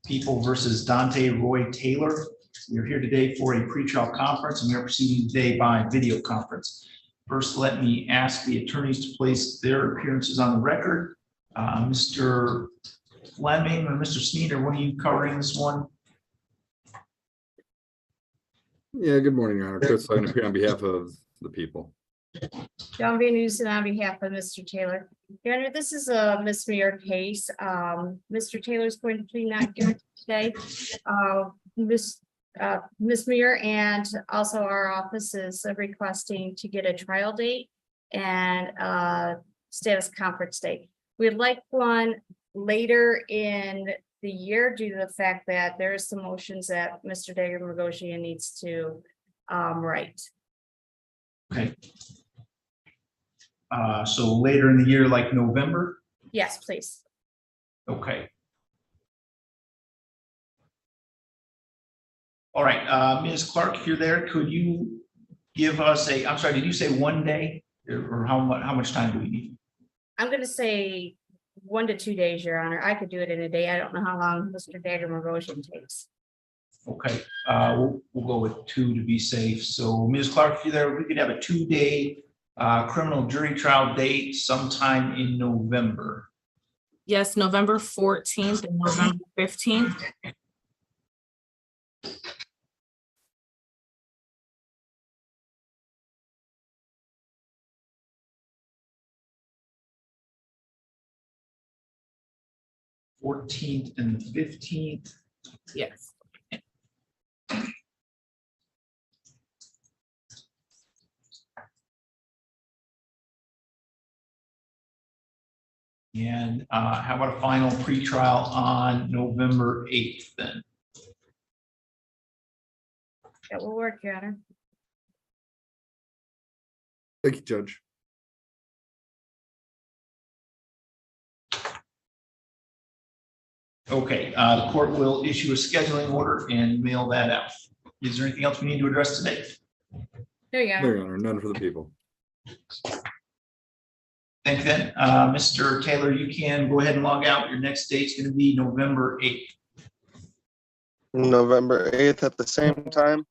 People versus Dante Roy Taylor. We are here today for a pretrial conference, and we are proceeding today by video conference. First, let me ask the attorneys to place their appearances on the record. Mr. Fleming or Mr. Sneeder, what are you covering this one? Yeah, good morning, Your Honor. Chris, I'm here on behalf of the people. John Van Dusen on behalf of Mr. Taylor. Your Honor, this is a misdemeanor case. Mr. Taylor is going to plead not guilty today. Miss Muir and also our office is requesting to get a trial date and status conference date. We'd like one later in the year due to the fact that there is some motions that Mr. Dagan needs to write. Okay. So later in the year, like November? Yes, please. Okay. All right, Ms. Clark, if you're there, could you give us I'm sorry, did you say 1 day? Or how much time do we need? I'm gonna say 1 to 2 days, Your Honor. I could do it in a day. I don't know how long Mr. Dagger takes. Okay, we'll go with 2 to be safe. So Ms. Clark, if you're there, we could have a 2-day criminal jury trial date sometime in November. Yes, November 14th and November 15th. th and the 15th. Yes. And how about a final pretrial on November 8th then? That will work, Your Honor. Thank you, Judge. Okay, the court will issue a scheduling order and mail that out. Is there anything else we need to address today? There you No, go. Your Honor, none for the people. Thank you then. Mr. Taylor, you can go ahead and log out. Your next date's going to be November 8th. November 8th at the same time.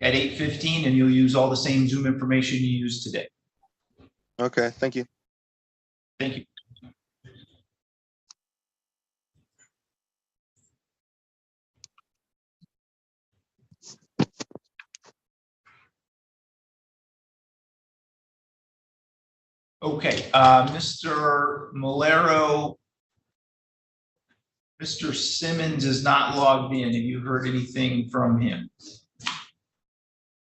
At 8:15, and you'll use all the same Zoom information you used today. Okay, thank you. Thank you. Okay, Mr. Malero, Mr. Simmons is not logged in. Have you heard anything from him?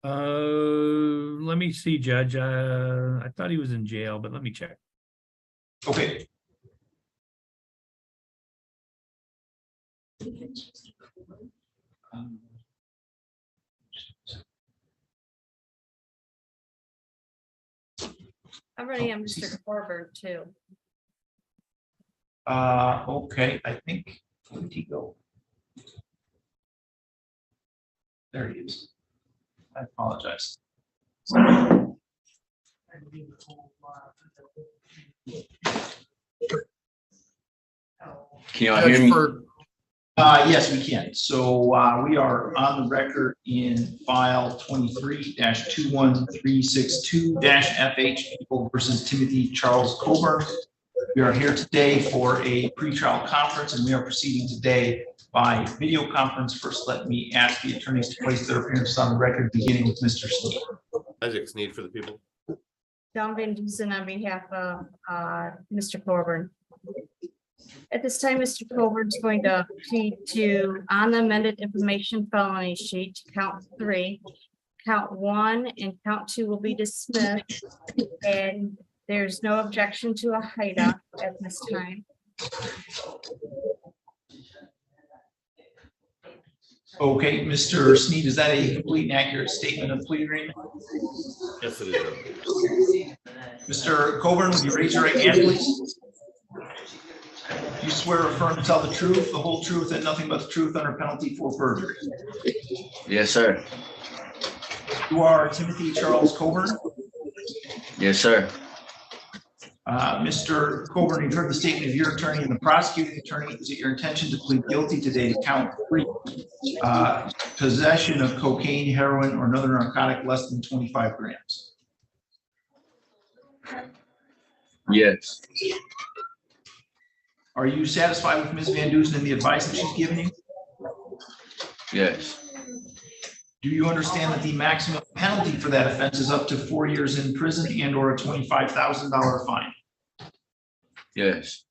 Let me see, Judge. I thought he was in jail, but let me check. Okay. I'm running on Mr. Corbett too. Okay, I think, where did he go? There he is. I apologize. Can y'all hear me? Yes, we can. So we are on the record in file 23-21362-FH, People versus Timothy Charles Coburn. We are here today for a pretrial conference, and we are proceeding today by video conference. First, let me ask the attorneys to place their appearances on the record, beginning with Mr. Sneed. Isaac Sneed for the people. Don Van Dusen on behalf of Mr. Coburn. At this time, Mr. Coburn is going to plead to on the amended information felony sheet, count 3. Count 1 and count 2 will be dismissed, and there's no objection to a hideout at this time. Okay, Mr. Sneed, is that a complete and accurate statement of plea agreement? Yes, it is. Mr. Coburn, would you raise your right hand, please? You swear or affirm to tell the truth, the whole truth, and nothing but the truth under penalty for perjury? Yes, sir. You are Timothy Charles Coburn. Yes, sir. Mr. Coburn, you've heard the statement of your attorney and the prosecuting attorney. Is it your intention to plead guilty today to count 3? Possession of cocaine, heroin, or another narcotic less than 25 grams? Yes. Are you satisfied with Ms. Van Dusen and the advice that she's given you? Yes. Do you understand that the maximum penalty for that offense is up to 4 years in prison and or a $25,000 fine? Yes.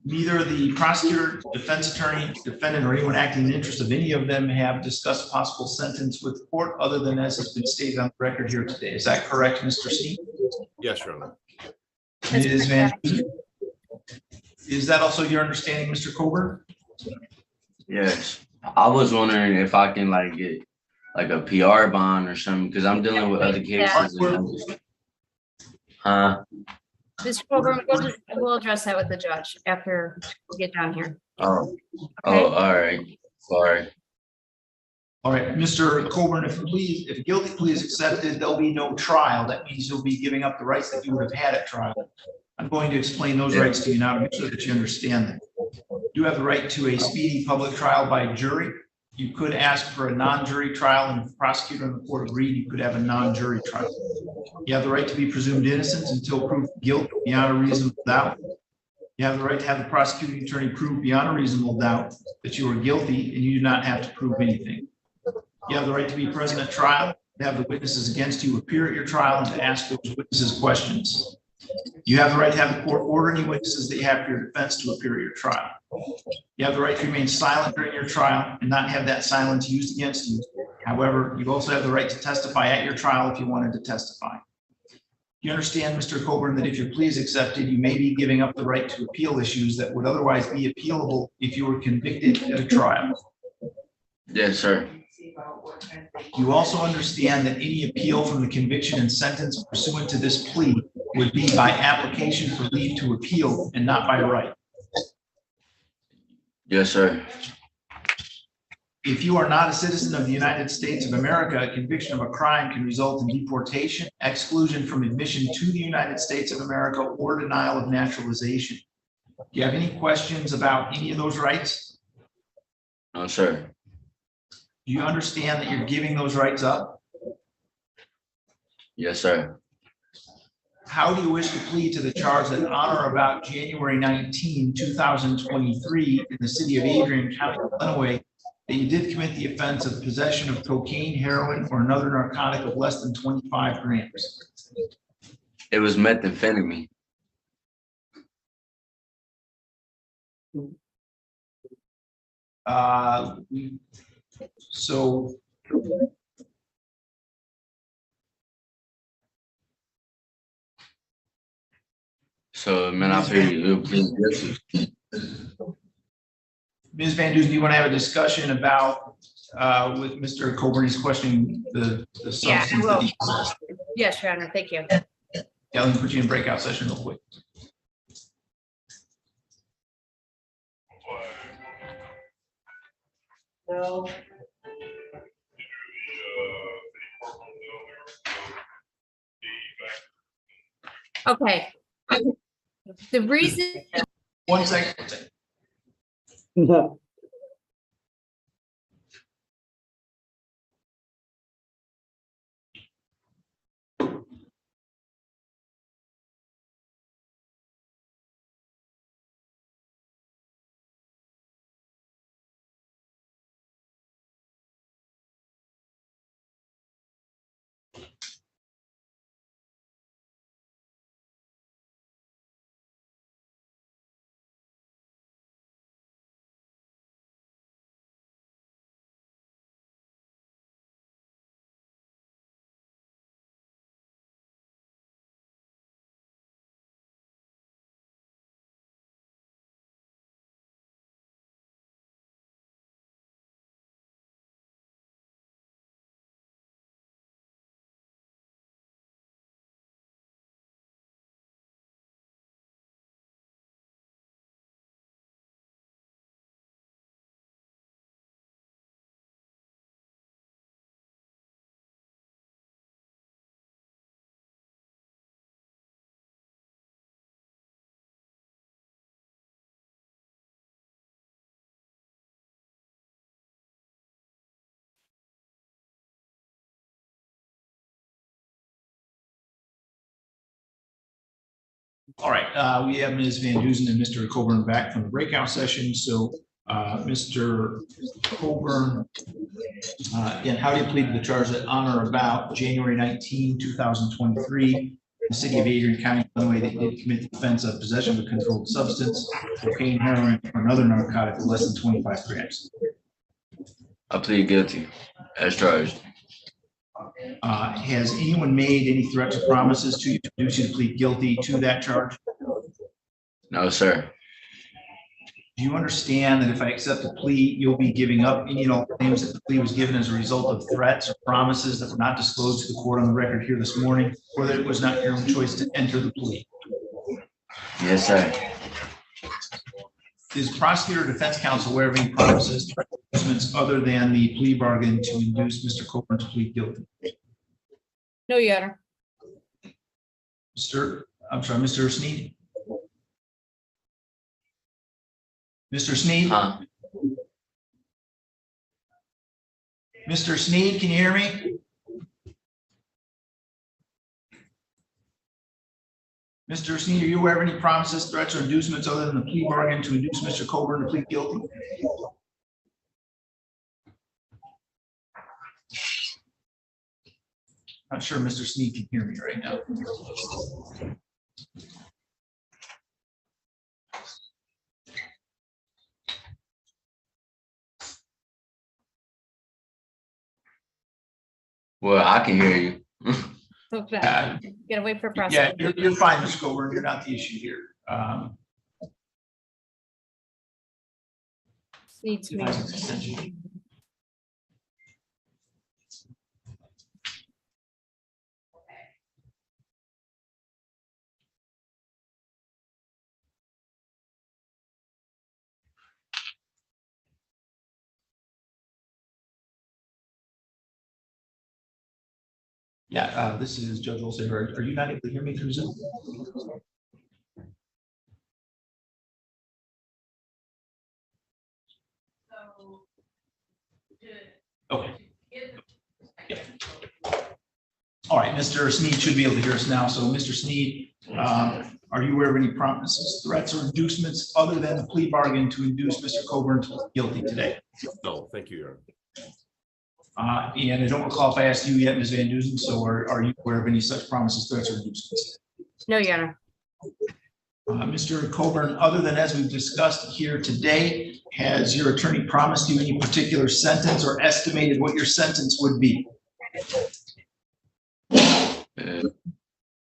Neither the prosecutor, defense attorney, defendant, or anyone acting in the interest of any of them have discussed a possible sentence with the court other than as has been stated on the record here today. Is that correct, Mr. Sneed? Yes, Your Honor. Ms. Van Dusen? Is that also your understanding, Mr. Coburn? Yes. I was wondering if I can like get like a PR bond or something, because I'm dealing with other cases. And I'm just, Mr. Coburn, we'll address that with the judge after we get down here. Oh, Okay. all right. Sorry. All right, Mr. Coburn, if a guilty plea is accepted, there'll be no trial. That means you'll be giving up the rights that you would have had at trial. I'm going to explain those rights to you now to make sure that you understand them. You have the right to a speedy public trial by jury. You could ask for a non-jury trial, and if the prosecutor and the court agreed, you could have a non-jury trial. You have the right to be presumed innocent until proved guilt beyond a reasonable doubt. You have the right to have the prosecuting attorney prove beyond a reasonable doubt that you are guilty, and you do not have to prove anything. You have the right to be present at trial, to have the witnesses against you appear at your trial, and to ask those witnesses questions. You have the right to have the court order any witnesses that you have for your defense to appear at your trial. You have the right to remain silent during your trial and not have that silence used against you. However, you also have the right to testify at your trial if you wanted to testify. You understand, Mr. Coburn, that if your plea is accepted, you may be giving up the right to appeal issues that would otherwise be appealable if you were convicted at a trial. Yes, sir. You also understand that any appeal from the conviction and sentence pursuant to this plea would be by application for leave to appeal and not by right. Yes, sir. If you are not a citizen of the United States of America, a conviction of a crime can result in deportation, exclusion from admission to the United States of America, or denial of naturalization. Do you have any questions about any of those rights? No, sir. Do you understand that you're giving those rights up? Yes, sir. How do you wish to plead to the charge that on or about January 19, 2023 in the city of Adrian, County of Illinois, that you did commit the offense of possession of cocaine, heroin, or another narcotic of less than 25 grams? It was methamphetamine. So man, I figured you'll plead guilty. Ms. Van Dusen, do you want to have a discussion about with Mr. Coburn? He's questioning the Yeah, substance that he possessed. Yes, Your Honor, thank you. Yeah, let me put you in breakout session real quick. No. Okay. The reason. One second. All right, we have Ms. Van Dusen and Mr. Coburn back from the breakout session. So, Mr. Coburn, again, how do you plead to the charge that on or about January 19, 2023, in the city of Adrian County, Illinois, that you did commit the offense of possession of a controlled substance, cocaine, heroin, or another narcotic of less than 25 grams? I plead guilty as charged. Has anyone made any threats or promises to you to induce you to plead guilty to that charge? No, sir. Do you understand that if I accept the plea, you'll be giving up any and all claims that the plea was given as a result of threats or promises that were not disclosed to the court on the record here this morning, or that it was not your own choice to enter the plea? Yes, sir. is prosecutor or defense counsel aware of any promises other than the plea bargain to induce Mr. Coburn to plead guilty? No, Your Honor. Mr. Sneed? Mr. Sneed? Mr. Sneed, can you hear me? Mr. Sneed, are you aware of any promises, threats, or inducements other than the plea bargain to induce Mr. Coburn to plead guilty? Not sure Mr. Sneed can hear me right now. Well, I can hear you. Okay. Gotta wait for process. Yeah, you're fine, Mr. Coburn. You're not the issue here. Needs to be. Yeah, this is Judge Olson. Are you not able to hear me through Zoom? Okay. Yeah. All right, Mr. Sneed should be able to hear us now. So, Mr. Sneed, are you aware of any promises, threats, or inducements other than the plea bargain to induce Mr. Coburn to plead guilty today? No, thank you, Your Honor. And I don't recall if I asked you yet, Ms. Van Dusen, so are you aware of any such promises, threats, or inducements? No, Your Honor. Mr. Coburn, other than as we've discussed here today, has your attorney promised you any particular sentence or estimated what your sentence would be?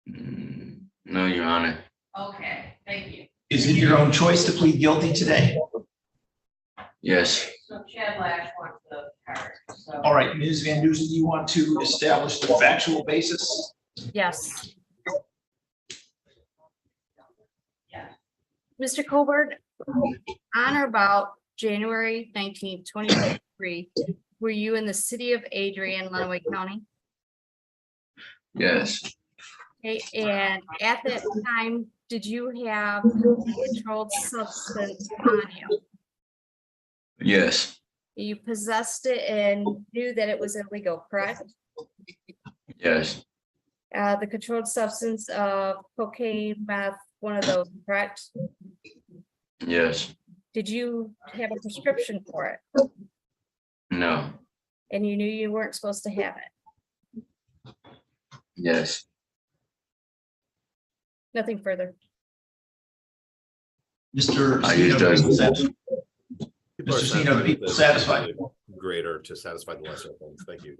No, Your Honor. Okay, thank you. Is it your own choice to plead guilty today? Yes. So Chad Lash wants the card. So. All right, Ms. Van Dusen, do you want to establish the factual basis? Yes. Mr. Coburn, on or about January 19th, 2023, were you in the city of Adrian, Lenawee County? Yes. Okay, and at that time, did you have a controlled substance on you? Yes. You possessed it and knew that it was illegal, correct? Yes. The controlled substance of cocaine, meth, one of those, correct? Yes. Did you have a prescription for it? No. And you knew you weren't supposed to have it? Yes. Nothing further. Mr. I used Mr. People are Sneed, are people satisfied? Greater to satisfy the lesser things. Thank you.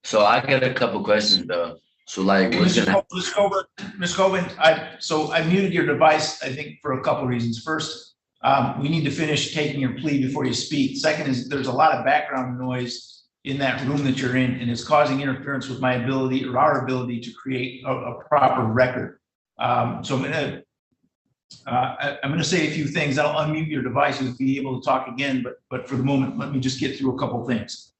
So I got a couple questions though. So like, what's gonna Ms. Coburn, I muted your device, I think, for a couple reasons. First, we need to finish taking your plea before you speak. Second is there's a lot of background noise in that room that you're in, and it's causing interference with my ability or our ability to create a proper record. So I'm gonna say a few things. I'll unmute your device and be able to talk again, but for the moment, let me just get through a couple things.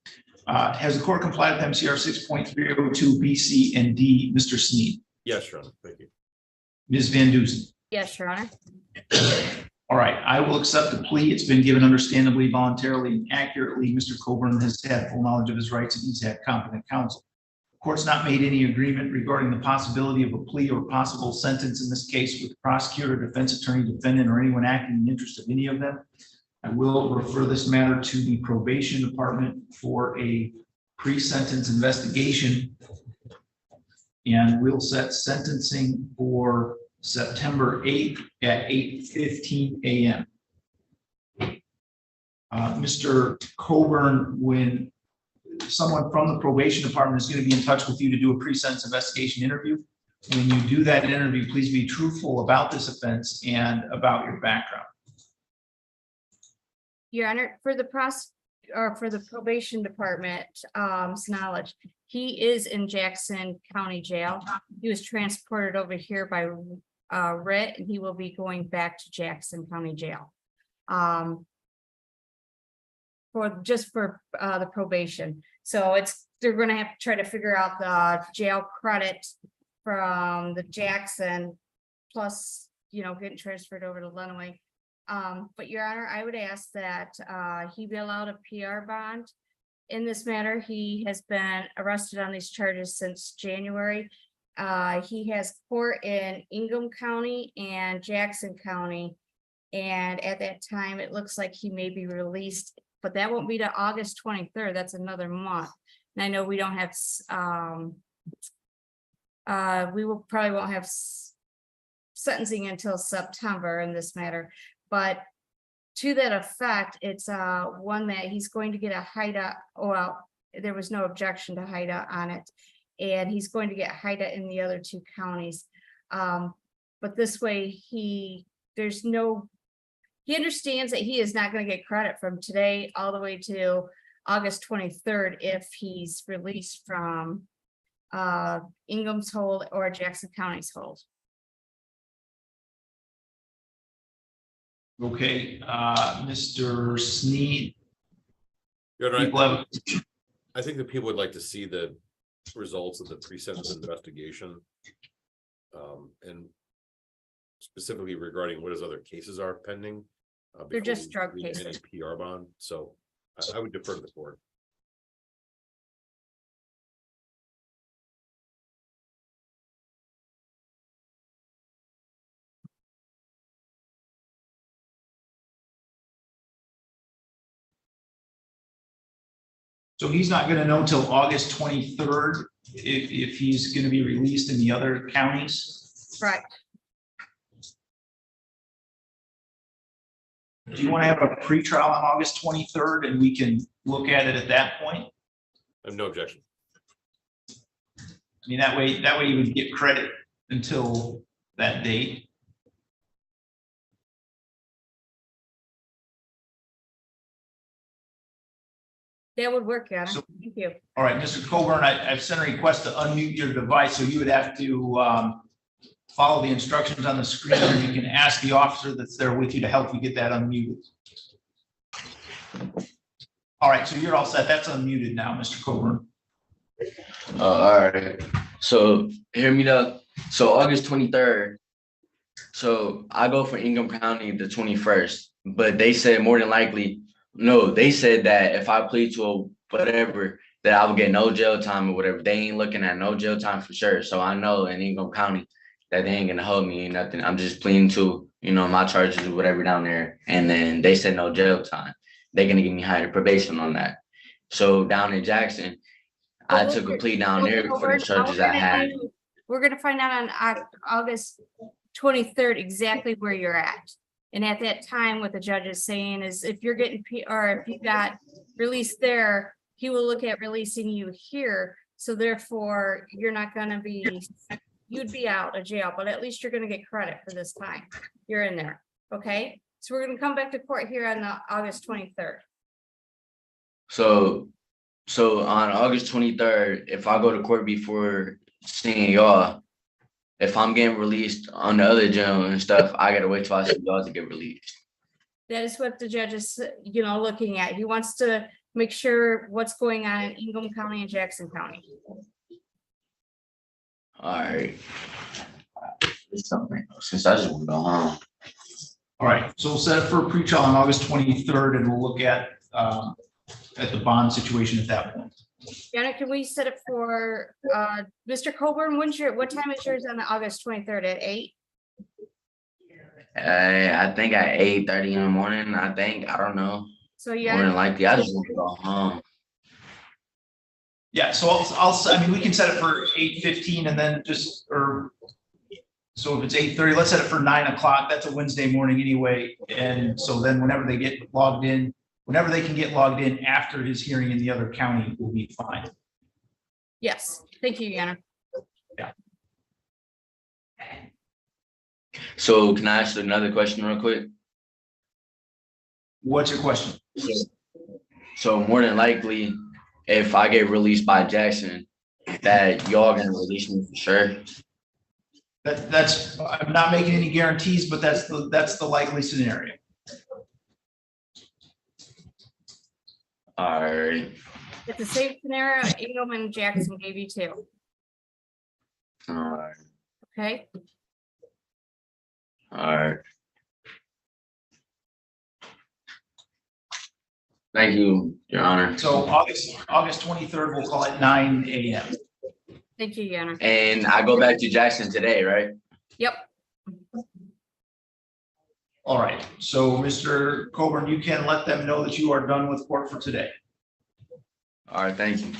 Has the court complied with MCR 6.302 B, C, and D, Mr. Sneed? Yes, Your Honor. Thank you. Ms. Van Dusen? Yes, Your Honor. All right, I will accept the plea. It's been given understandably, voluntarily, and accurately. Mr. Coburn has had full knowledge of his rights and he's had competent counsel. The court's not made any agreement regarding the possibility of a plea or possible sentence in this case with the prosecutor, defense attorney, defendant, or anyone acting in the interest of any of them. I will refer this matter to the probation department for a pre-sentence investigation. And we'll set sentencing for September 8th at 8:15 a.m. Mr. Coburn, when someone from the probation department is going to be in touch with you to do a pre-sentence investigation interview, when you do that interview, please be truthful about this offense and about your background. Your Honor, for the or for the probation department, knowledge, he is in Jackson County Jail. He was transported over here by writ, and he will be going back to Jackson County Jail. For the probation. So they're gonna have to try to figure out the jail credit from the Jackson plus, getting transferred over to Lenawee. But Your Honor, I would ask that he be allowed a PR bond. In this matter, he has been arrested on these charges since January. He has court in Ingham County and Jackson County. And at that time, it looks like he may be released, but that won't be to August 23rd. That's another month. And I know we don't have, probably won't have sentencing until September in this matter. But to that effect, it's one that he's going to get a HIDA. Well, there was no objection to HIDA on it, and he's going to get HIDA in the other two counties. But this way, he understands that he is not going to get credit from today all the way to August 23rd if he's released from Ingham's hold or Jackson County's hold. Okay, Mr. Sneed. Your Honor, People have- I think that people would like to see the results of the pre-sentence investigation. And specifically regarding what his other cases are pending. They're before just we drug read any cases. PR bond, so I would defer to the court. So he's not gonna know till August 23rd if he's gonna be released in the other counties? Right. Do you want to have a pretrial on August 23rd and we can look at it at that point? I have no objection. I mean, that way you would get credit until that date. That would work, Your Honor. So- Thank you. All right, Mr. Coburn, I've sent a request to unmute your device, so you would have to follow the instructions on the screen, and you can ask the officer that's there with you to help you get that unmuted. All right, so you're all set. That's unmuted now, Mr. Coburn. All right. So hear me up. So August 23rd. So I go for Ingham County the 21st, but they said more than likely, no, they said that if I plead to a whatever, that I would get no jail time or whatever. They ain't looking at no jail time for sure. So I know in Ingham County that they ain't gonna hold me or nothing. I'm just pleading to, my charges or whatever down there. And then they said no jail time. They're gonna give me higher probation on that. So down in Jackson, I took a plea down there for the charges I had. We're gonna find out on August 23rd exactly where you're at. And at that time, what the judge is saying is if you're getting or if you got released there, he will look at releasing you here. So therefore, you're not gonna be, you'd be out of jail, but at least you're gonna get credit for this time. You're in there, okay? So we're gonna come back to court here on the August 23rd. So on August 23rd, if I go to court before seeing y'all, if I'm getting released on the other jail and stuff, I gotta wait till I see y'all to get released. That is what the judge is, looking at. He wants to make sure what's going on in Ingham County and Jackson County. All right. It's something, since I just want to go home. All right, so we'll set it for a pretrial on August 23rd, and we'll look at the bond situation at that point. Yana, can we set it for Mr. Coburn? What time is yours on the August 23rd at 8? I think at 8:30 in the morning. I don't know. So yeah, More than likely, I just want to go home. Yeah, so I mean, we can set it for 8:15 and then so if it's 8:30, let's set it for 9 o'clock. That's a Wednesday morning anyway. And so then whenever they get logged in, whenever they can get logged in after his hearing in the other county will be fine. Yes, thank you, Yana. Yeah. So can I ask another question real quick? What's your question? So more than likely, if I get released by Jackson, that y'all gonna release me for sure. That's, I'm not making any guarantees, but that's the likely scenario. All right. It's the same scenario Engelman and Jackson gave you too, All right. okay? All right. Thank you, Your Honor. So August 23rd, we'll call it 9 a.m. Thank you, Your Honor. And I go back to Jackson today, right? Yep. All right, so Mr. Coburn, you can let them know that you are done with court for today. All right, thank you.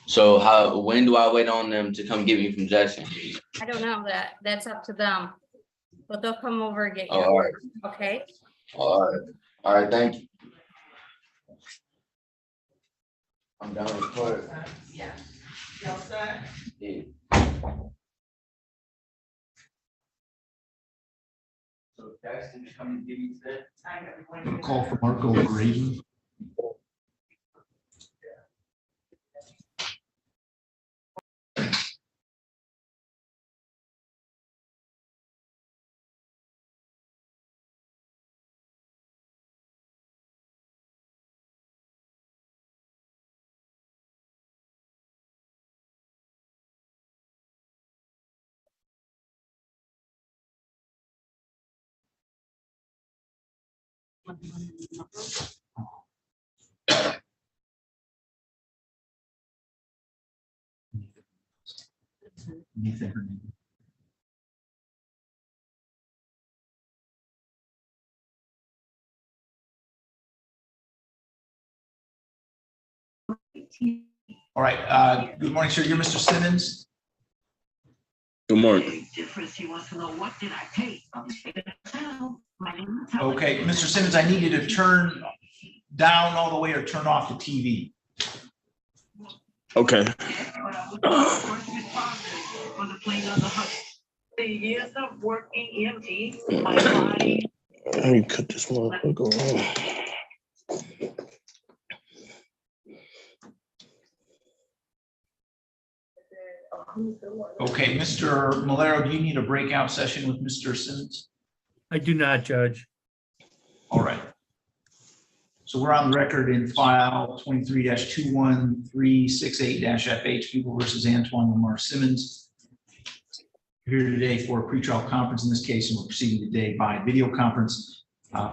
So when do I wait on them to come get me from Jackson? I don't know that. That's up to them. But they'll come over and get you. All right. Okay? All right. All right, thank you. I'm done with court. Yeah. You all set? Yeah. So Jackson just come and give me today? Call for Marco Brady. All right, good morning, sir. You're Mr. Simmons? Good morning. Okay, Mr. Simmons, I need you to turn down all the way or turn off the TV. Okay. Let me cut this motherfucker off. Okay, Mr. Malero, do you need a breakout session with Mr. Simmons? I do not, Judge. All right. So we're on the record in file 23-21368-FH, People versus Antoine Lamar Simmons. We're here today for a pretrial conference in this case, and we're proceeding today by video conference.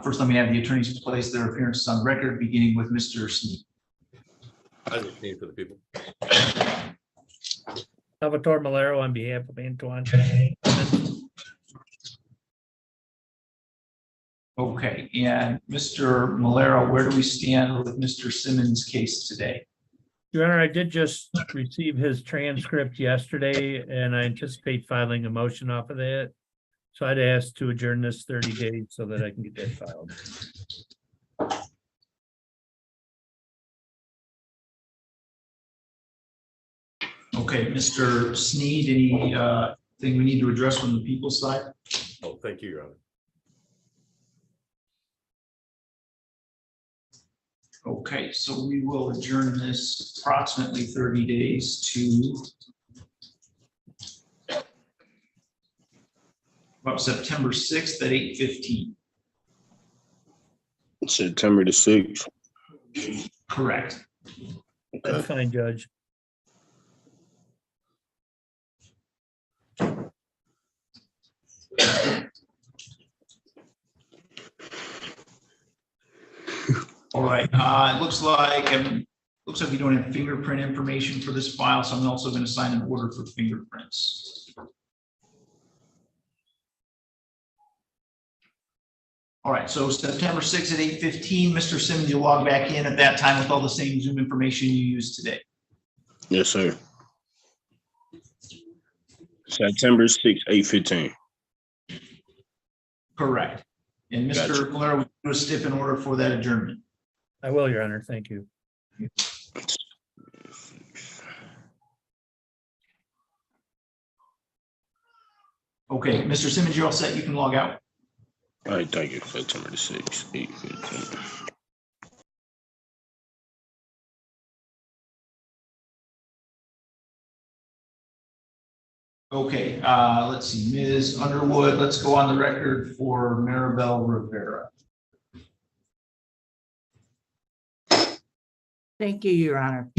First, let me have the attorneys place their appearances on record, beginning with Mr. Sneed. I just need for the people. Salvatore Malero on behalf of Antoine. Okay, and Mr. Malero, where do we stand with Mr. Simmons' case today? Your Honor, I did just receive his transcript yesterday, and I anticipate filing a motion off of that. So I'd ask to adjourn this 30 days so that I can get that filed. Okay, Mr. Sneed, anything we need to address from the people's side? Oh, thank you, Your Honor. Okay, so we will adjourn this approximately 30 days to about September 6th at 8:15. September the 6th. Correct. That's fine, Judge. All right, it looks like we don't have fingerprint information for this file, so I'm also going to sign an order for fingerprints. All right, so September 6th at 8:15, Mr. Simmons, you'll log back in at that time with all the same Zoom information you used today. Yes, sir. September 6th, 8:15. Correct. And Mr. Gotcha. Malero, will do a stiff in order for that adjournment. I will, Your Honor. Thank you. Okay, Mr. Simmons, you're all set. You can log out. All right, thank you. September the 6th, 8:15. Okay, let's see, Ms. Underwood, let's go on the record for Maribel Rivera. Thank you, Your Honor.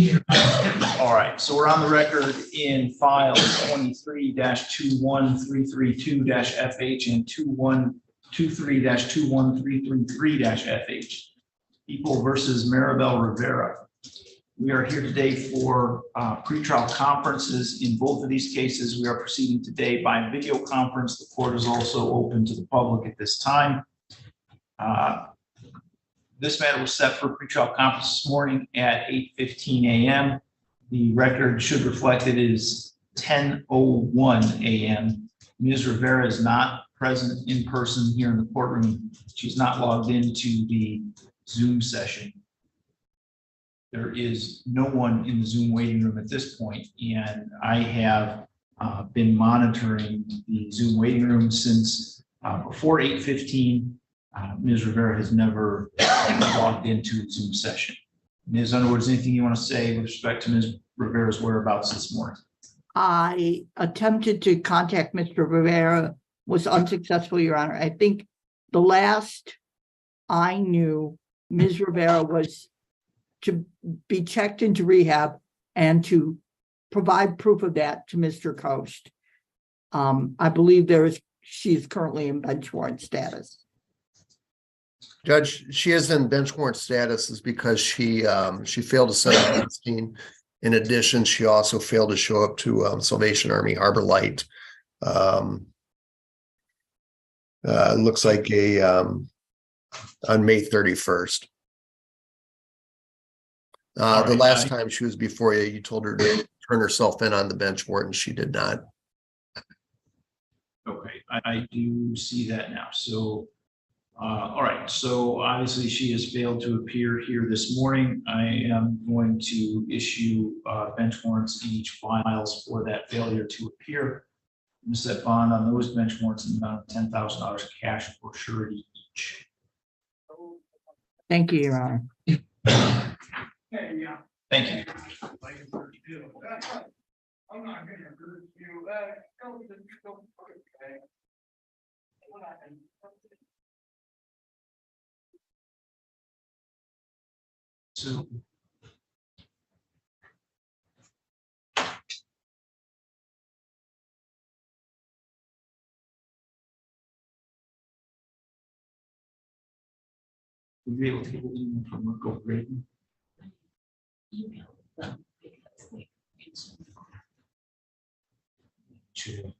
All right, so we're on the record in file 23-21332-FH and 2123-21333-FH. People versus Maribel Rivera. We are here today for pretrial conferences. In both of these cases, we are proceeding today by video conference. The court is also open to the public at this time. This matter was set for pretrial conference this morning at 8:15 a.m. The record should reflect it is 10:01 a.m. Ms. Rivera is not present in person here in the courtroom. She's not logged into the Zoom session. There is no one in the Zoom waiting room at this point, and I have been monitoring the Zoom waiting room since before 8:15. Ms. Rivera has never logged into the Zoom session. Ms. Underwood, is anything you want to say with respect to Ms. Rivera's whereabouts this morning? I attempted to contact Mr. Rivera, was unsuccessful, Your Honor. I think the last I knew, Ms. Rivera was to be checked into rehab and to provide proof of that to Mr. Coast. I believe she is currently in bench warrant status. Judge, she is in bench warrant status is because she failed to set up the scene. In addition, she also failed to show up to Salvation Army Harbor Light. Looks like on May 31st. The last time she was before you, you told her to turn herself in on the bench warrant, and she did not. Okay, I do see that now. So, all right. So obviously she has failed to appear here this morning. I am going to issue bench warrants in each files for that failure to appear. I'm going to set bond on those bench warrants in the amount of $10,000 cash for surety each. Thank you, Your Honor. Thank you. So, we'll be able to get it from Marco Graydon. Sure.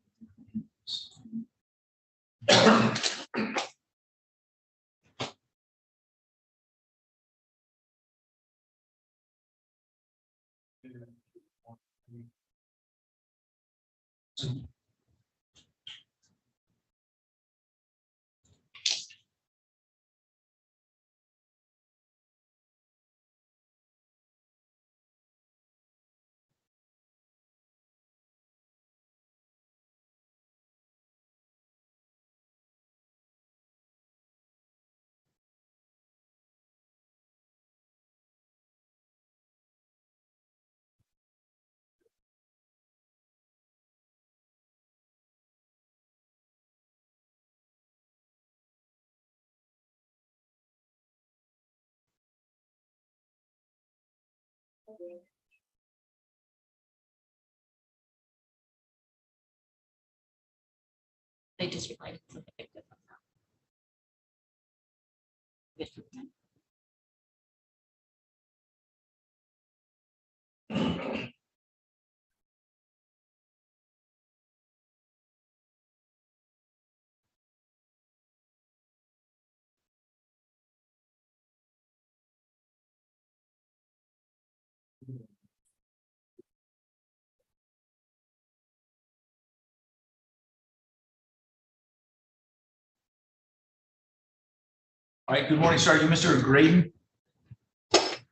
They just replied. All right, good morning, Sergeant. Mr. Graydon. If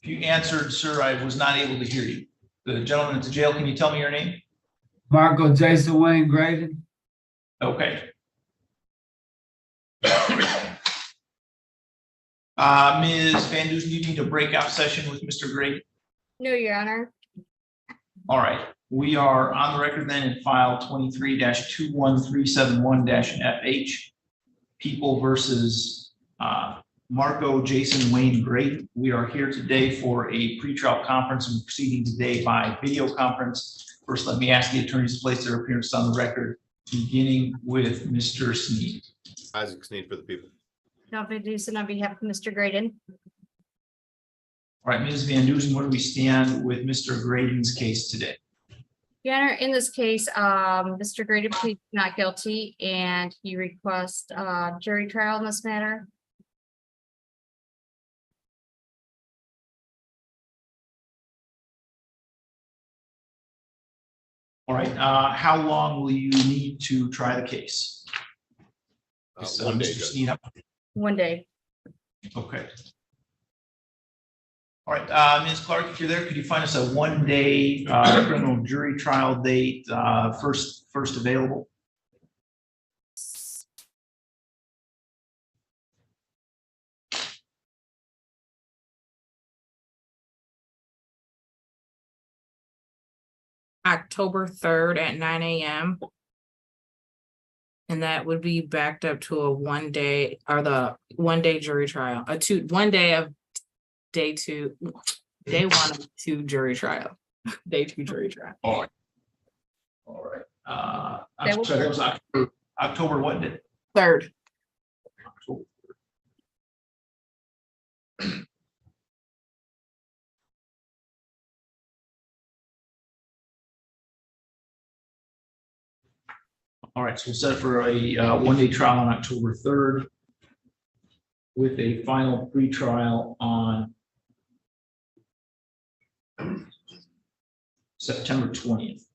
you answered, sir, I was not able to hear you. The gentleman at the jail, can you tell me your name? Marco Jason Wayne Graydon. Okay. Ms. Van Dusen, you need a breakout session with Mr. Graydon? No, Your Honor. All right, we are on the record then in file 23-21371-FH. People versus Marco Jason Wayne Great. We are here today for a pretrial conference and proceeding today by video conference. First, let me ask the attorneys to place their appearance on the record, beginning with Mr. Sneed. Isaac Sneed for the people. Don't be Deucin on behalf of Mr. Graydon. All right, Ms. Van Dusen, where do we stand with Mr. Graydon's case today? Your Honor, in this case, Mr. Graydon pleads not guilty and he requests jury trial in this matter. All right, how long will you need to try the case? 1 day. Mr. Sneed, 1 day. okay. All right, Ms. Clark, if you're there, could you find us a 1 day criminal jury trial date, first available? October 3rd at 9 a.m. And that would be backed up to a 1 day or the 1 day jury trial, 1 day of day 1 of 2 jury trial, day 2 jury trial. All right. All right. I'm sorry, that was October what day? 3rd. October. All right, so we'll set for a 1 day trial on October 3rd with a final pretrial on September 20th.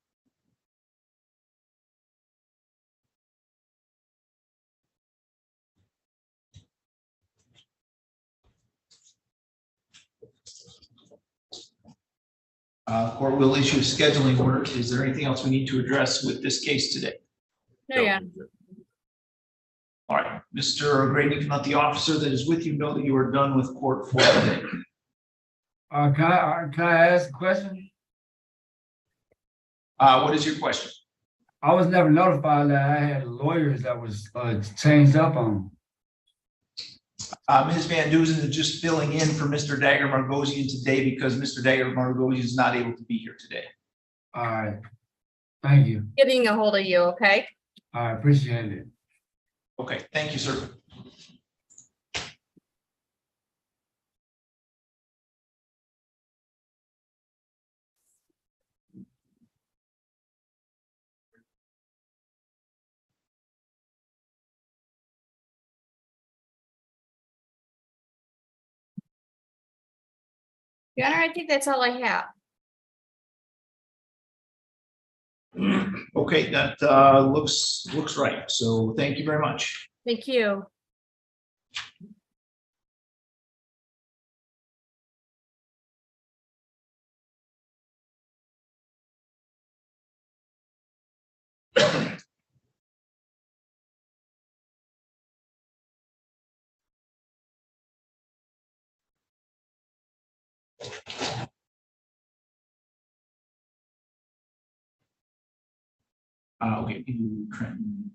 Court will issue a scheduling order. Is there anything else we need to address with this case today? No, yeah. All right, Mr. Grady, you can let the officer that is with you know that you are done with court for today. Can I ask a question? What is your question? I was never notified that I had lawyers that was changed up on. Ms. Van Dusen is just filling in for Mr. Dagger Margosian today because Mr. Dagger Margosian is not able to be here today. All right, thank you. Getting a hold of you, okay? I appreciate it. Okay, thank you, sir. Your Honor, I think that's all I have. Okay, that looks right. So thank you very much. Thank you. Okay, Trenton.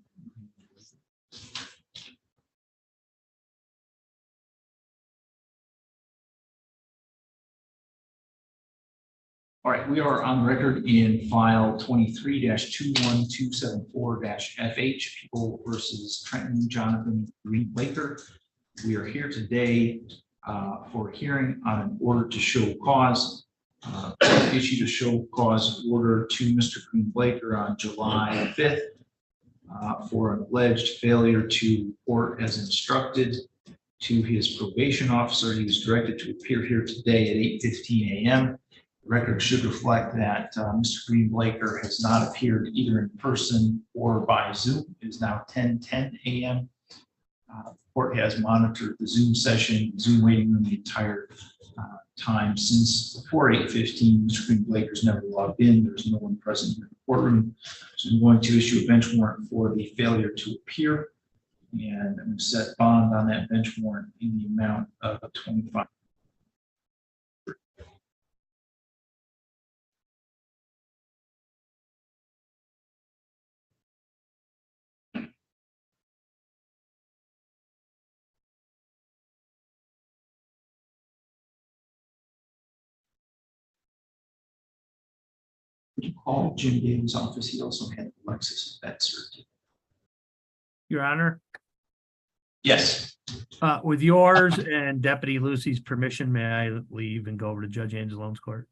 All right, we are on record in file 23-21274-FH, People versus Trenton Jonathan Green Blaker. We are here today for a hearing on an order to show cause. Issued a show cause order to Mr. Green Blaker on July 5th for an alleged failure to report as instructed to his probation officer. He was directed to appear here today at 8:15 a.m. The record should reflect that Mr. Green Blaker has not appeared either in person or by Zoom. It is now 10:10 a.m. The court has monitored the Zoom session, Zoom waiting room the entire time since before 8:15. Mr. Green Blaker's never logged in. There's no one present in the courtroom. So I'm going to issue a bench warrant for the failure to appear. And I'm going to set bond on that bench warrant in the amount of $25. call Jim Daly's office. He also had Lexus that cert. Your Honor, Yes. with yours and Deputy Lucy's permission, may I leave and go over to Judge Angelone's court?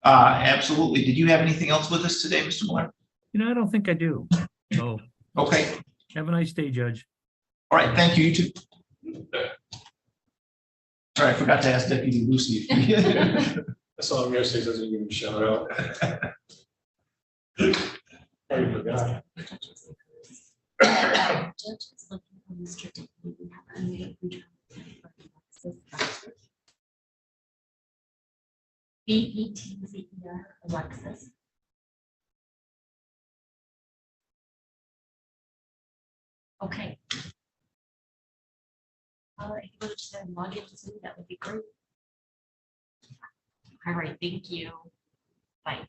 Absolutely. Did you have anything else with us today, Mr. Miller? I don't think I do. So. Okay. Have a nice day, Judge. All right. Thank you. You too. All right. I forgot to ask Deputy Lucy. That's all I'm gonna say, doesn't give a shout out. I forgot. Judges looking for Mr. Dickey, we have unmade Alexis. BETZER Alexis. Okay. If you would just log into Zoom, that would be great. All right, thank you. Bye.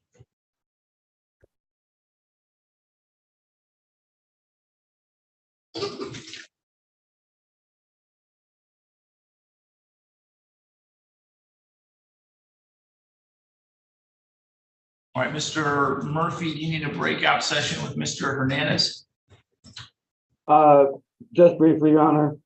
All right, Mr. Murphy, do you need a breakout session with Mr. Hernandez? Just briefly, Your Honor.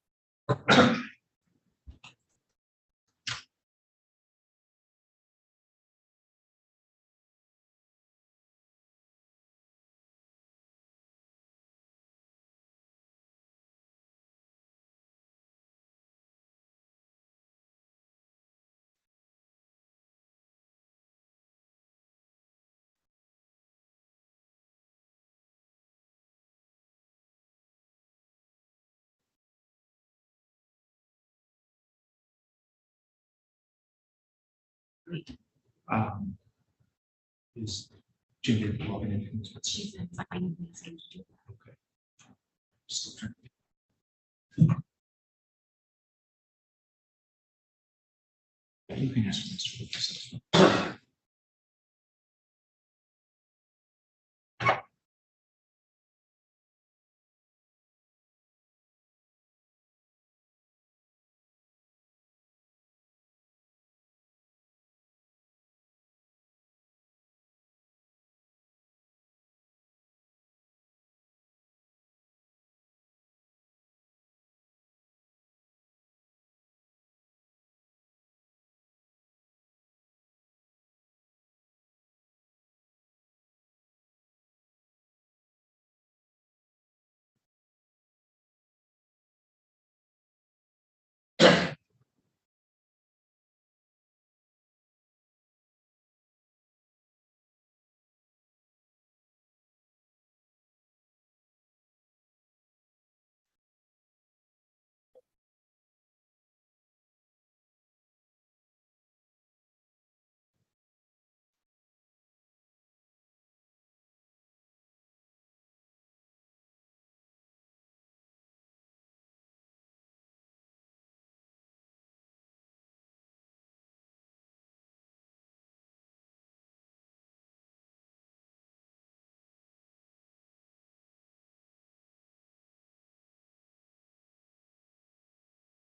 Is Jim Daly logging in? She's inviting me to do that. Okay. Still trying. You can ask Mr. Lucas.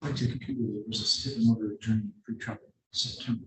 Like to the computer, there was a stiff order during pre-trial in September.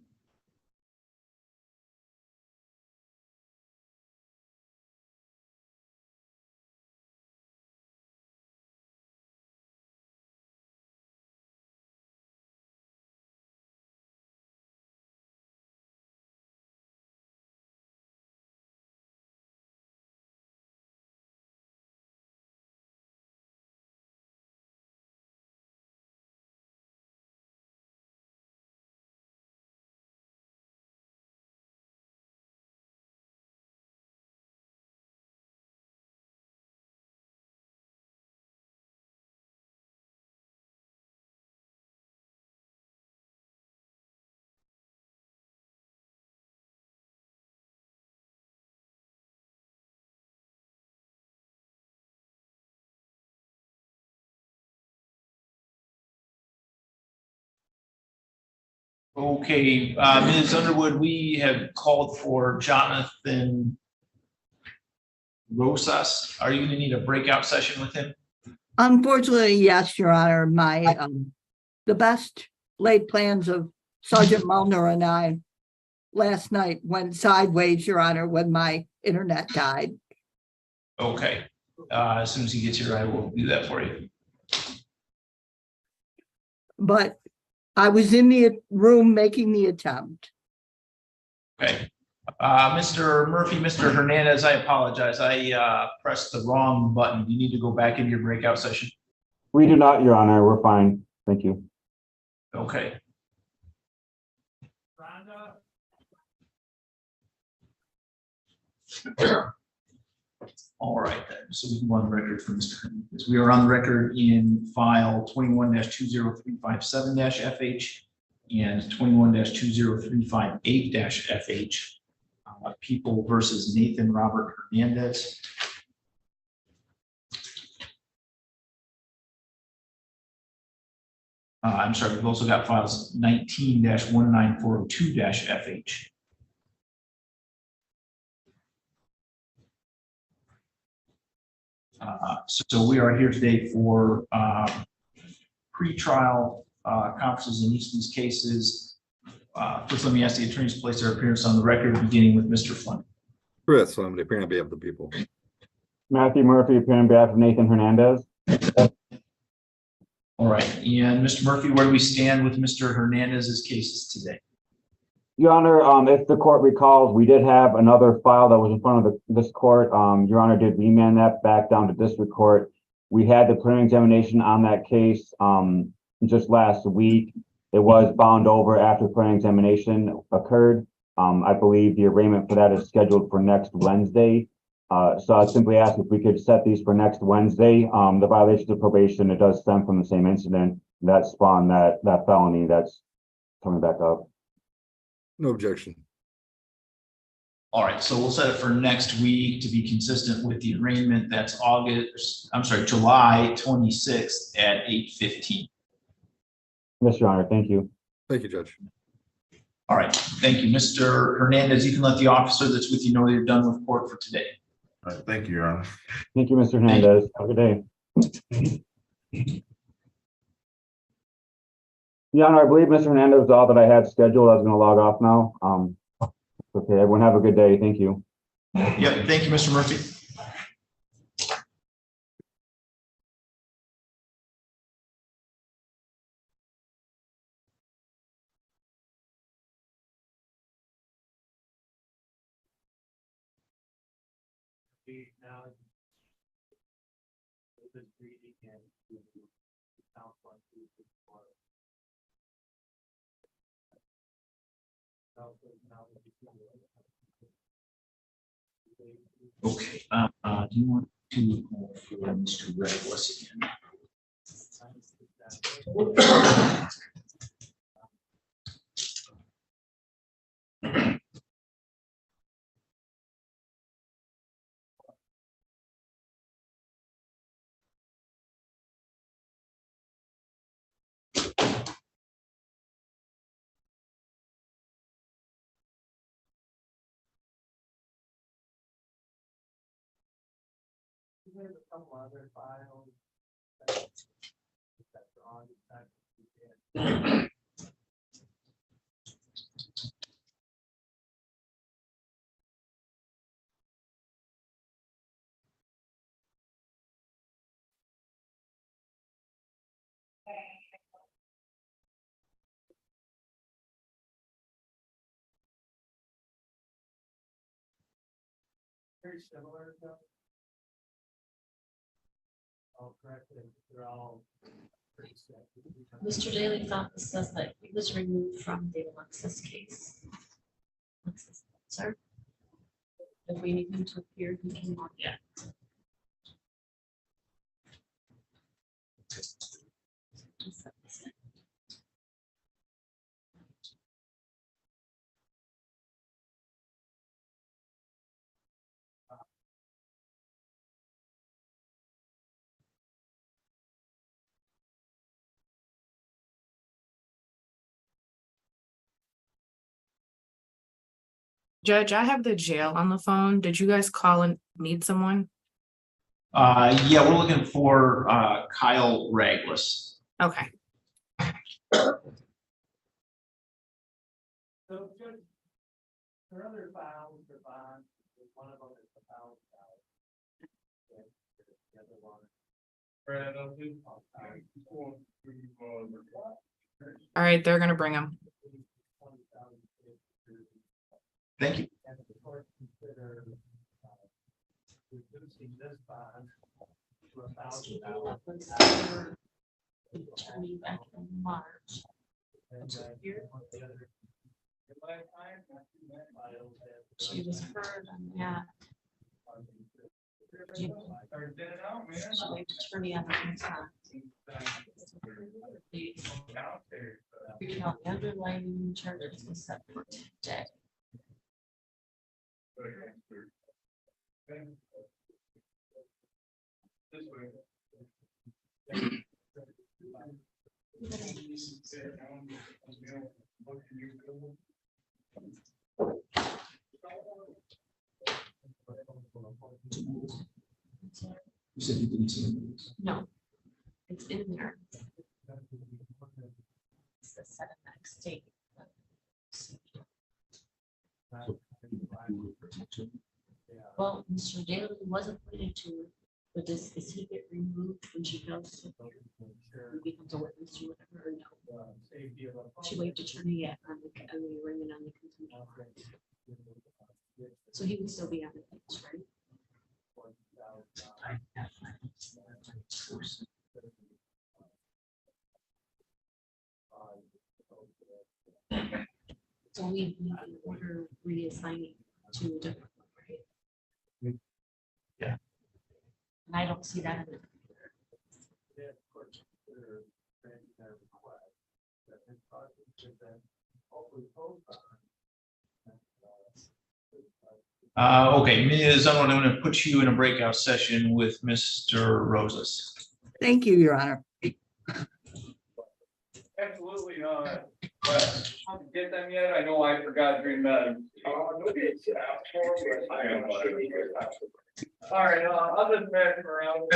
Okay, Ms. Underwood, we have called for Jonathan Rosas. Are you going to need a breakout session with him? Unfortunately, yes, Your Honor. My, Oh. the best laid plans of Sergeant Mulner and I last night went sideways, Your Honor, when my internet died. Okay, as soon as he gets here, I will do that for you. But I was in the room making the attempt. Okay. Mr. Murphy, Mr. Hernandez, I apologize. I pressed the wrong button. You need to go back into your breakout session. We do not, Your Honor. We're fine. Thank you. Okay. All right, then. So we can go on the record for Mr. Hernandez. We are on the record in file 21-20357-FH and 21-20358-FH. People versus Nathan Robert Hernandez. I'm sorry, we've also got files 19-19402-FH. So we are here today for pre-trial conferences in each of these cases. First, let me ask the attorneys to place their appearance on the record, beginning with Mr. Flynn. Chris, I'm appearing on behalf of the people. Matthew Murphy, appearing on behalf of Nathan Hernandez. All right, and Mr. Murphy, where do we stand with Mr. Hernandez's cases today? Your Honor, if the court recalls, we did have another file that was in front of this court. Your Honor did remand that back down to district court. We had the preliminary examination on that case just last week. It was bound over after the preliminary examination occurred. I believe the arraignment for that is scheduled for next Wednesday. So I simply asked if we could set these for next Wednesday. The violations of probation, it does stem from the same incident that spawned that felony that's coming back up. No objection. All right, so we'll set it for next week to be consistent with the arraignment. That's July 26th at 8:15. Yes, Your Honor, thank you. Thank you, Judge. All right, thank you. Mr. Hernandez, you can let the officer that's with you know that you're done with court for today. All right, thank you, Your Honor. Thank you, Mr. Hernandez. Have a good day. Your Honor, I believe Mr. Hernandez was all that I had scheduled. I was going to log off now. Okay, everyone have a good day. Thank you. Yep, thank you, Mr. Murphy. Okay, do you want to call for Mr. Reckless again? Very similar. All correct. They're all pretty set. Mr. Daly's office says that he was removed from the Alexis case. Alexis, sir? If we need him to appear, he can not yet. Judge, I have the jail on the phone. Did you guys call and need someone? Yeah, we're looking for Kyle Ragless. Okay. Her other files are bond, one of them is the $1,000. The other one. All right, they're gonna bring them. Thank you. Reducing this bond to $1,000. Attorney back in March. She was heard on that. She attorney on the the underlying charges was set for today. You said you didn't see them. No, it's in there. It's the set of next date. Well, Mr. Daly was appointed to, but does he get removed when she goes? Becomes a witness to whatever, or no? She waived attorney yet on the arraignment on the contempt. So he would still be on the case, right? So we order reassigning to a different one, right? Yeah. And I don't see that in it. Okay, Ms. I'm going to put you in a breakout session with Mr. Rosas. Thank you, Your Honor. Absolutely not. But get them yet? I know I forgot during the. All right, I'll just mess around.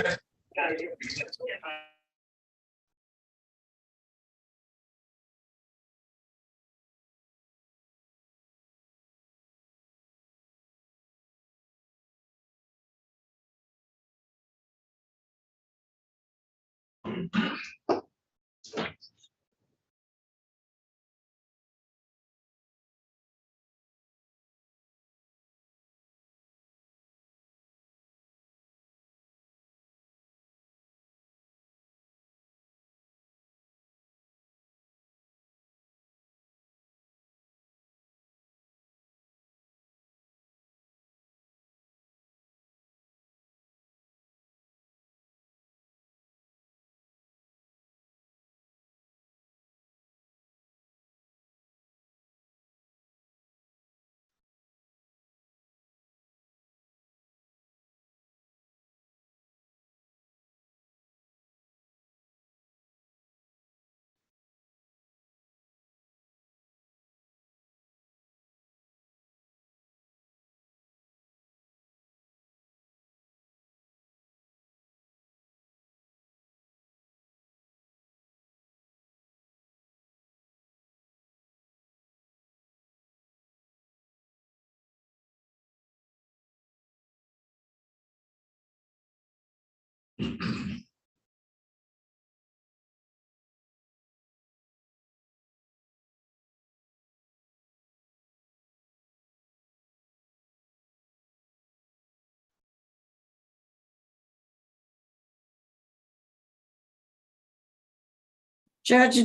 Judge,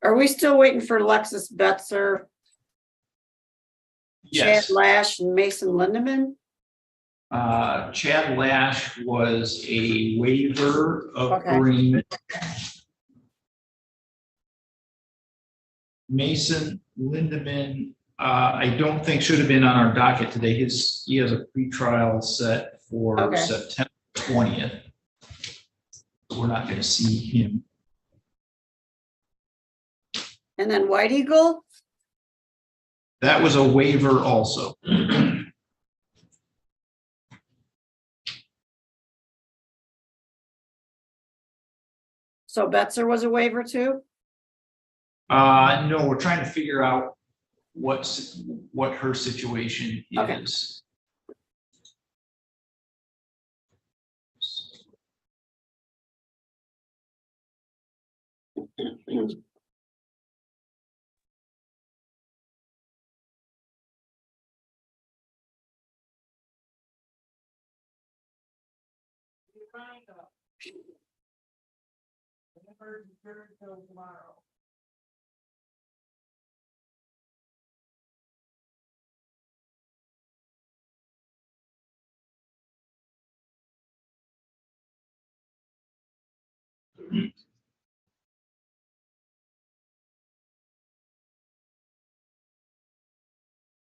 are we still waiting for Lexus Betzer, Chad Yes. Lash, and Mason Lindeman? Chad Lash was a waiver of Okay. agreement. Mason Lindeman, I don't think should have been on our docket today. He has a pretrial set for Okay. September 20th. We're not going to see him. And then White Eagle? That was a waiver also. So Betzer was a waiver too? No, we're trying to figure out what her situation Okay. is.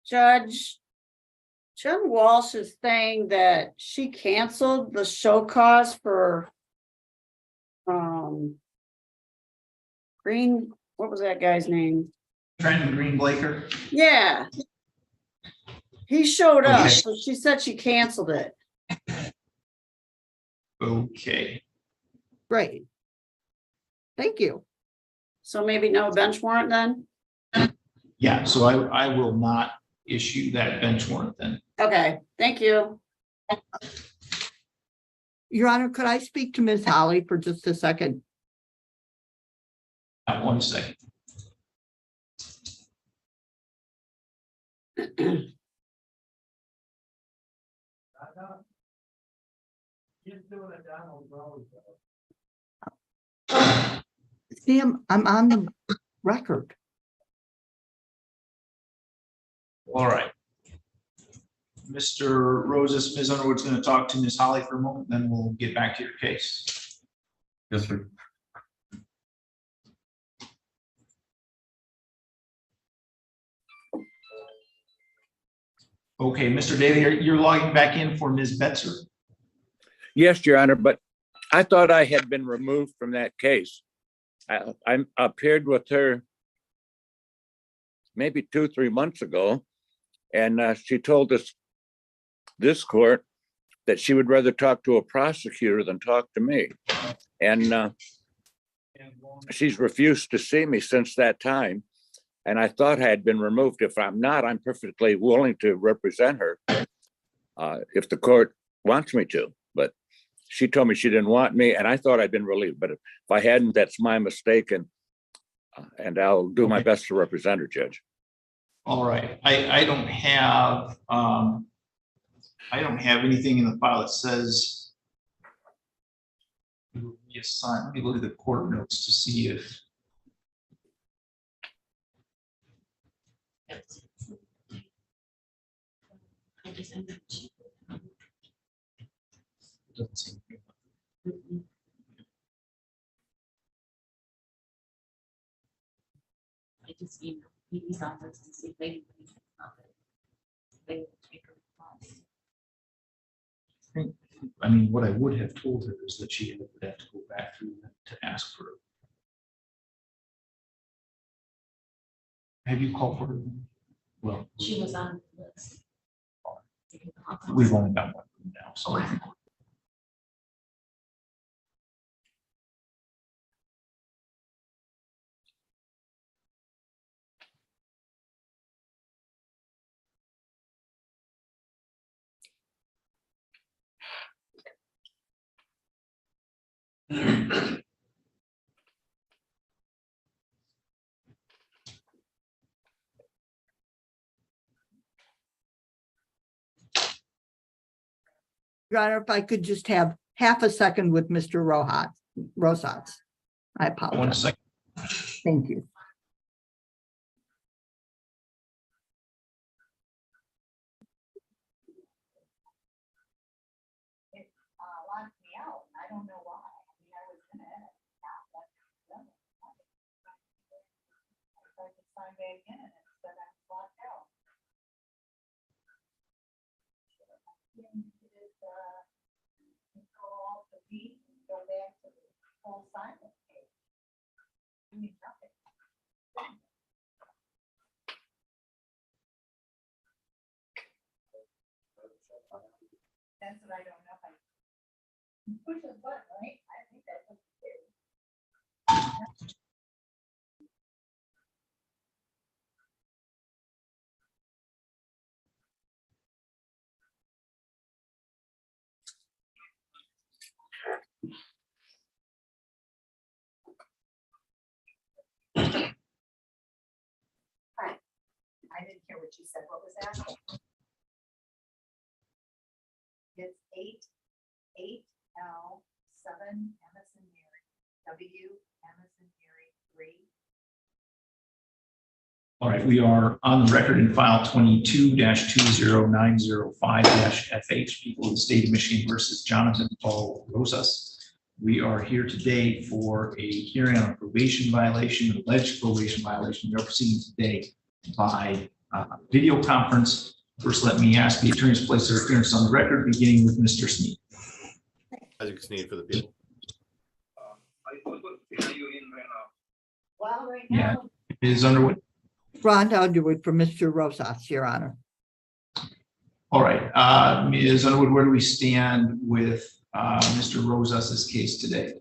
Judge Walsh is saying that she canceled the show cause for Green, what was that guy's name? Trenton Green Blaker. Yeah. He showed up, Okay. so she said she canceled it. Okay. Great. Thank you. So maybe no bench warrant then? Yeah, so I will not issue that bench warrant then. Okay, thank you. Your Honor, could I speak to Ms. Holly for just a second? 1 second. Sam, I'm on the record. All right. Mr. Roses, Ms. Underwood's going to talk to Ms. Holly for a moment, then we'll get back to your case. Yes, sir. Okay, Mr. Daly, you're logging back in for Ms. Betzer. Yes, Your Honor, but I thought I had been removed from that case. I appeared with her maybe 2-3 months ago, and she told this court that she would rather talk to a prosecutor than talk to me. And she's refused to see me since that time. And I thought I had been removed. If I'm not, I'm perfectly willing to represent her if the court wants me to. But she told me she didn't want me, and I thought I'd been relieved. But if I hadn't, that's my mistake, and I'll do my best to represent her, Judge. All right. I don't have anything in the file that says reassign. Let me look at the court notes to see if doesn't seem to be. I just emailed PD's office to see if they. I mean, what I would have told her is that she would have to go back through to ask for. Have you called for her? Well, She was on the list. we've only got one now, so I think. Your Honor, if I could just have half a second with Mr. Rosas. I apologize. 1 second. Thank you. Locked me out. I don't know why. I mean, I was gonna edit. I tried to sign back in and it said I'm locked out. Control Alt V, go back to the full silent page. I mean, nothing. That's what I don't know. Push the button, right? I think that's what it is. didn't hear what you said. What was that? It's 8L 7 Emerson Mary W Emerson Mary 3. All right, we are on the record in file 22-20905-FH, people of the state of Michigan versus Jonathan Paul Rosas. We are here today for a hearing on a probation violation, an alleged probation violation. We are proceeding today by video conference. First, let me ask the attorneys to place their appearance on the record, beginning with Mr. Sneed. Isaac Sneed for the people. Well, right Yeah, now, Ms. Underwood. Rhonda Underwood for Mr. Rosas, Your Honor. All right, Ms. Underwood, where do we stand with Mr. Rosas's case today?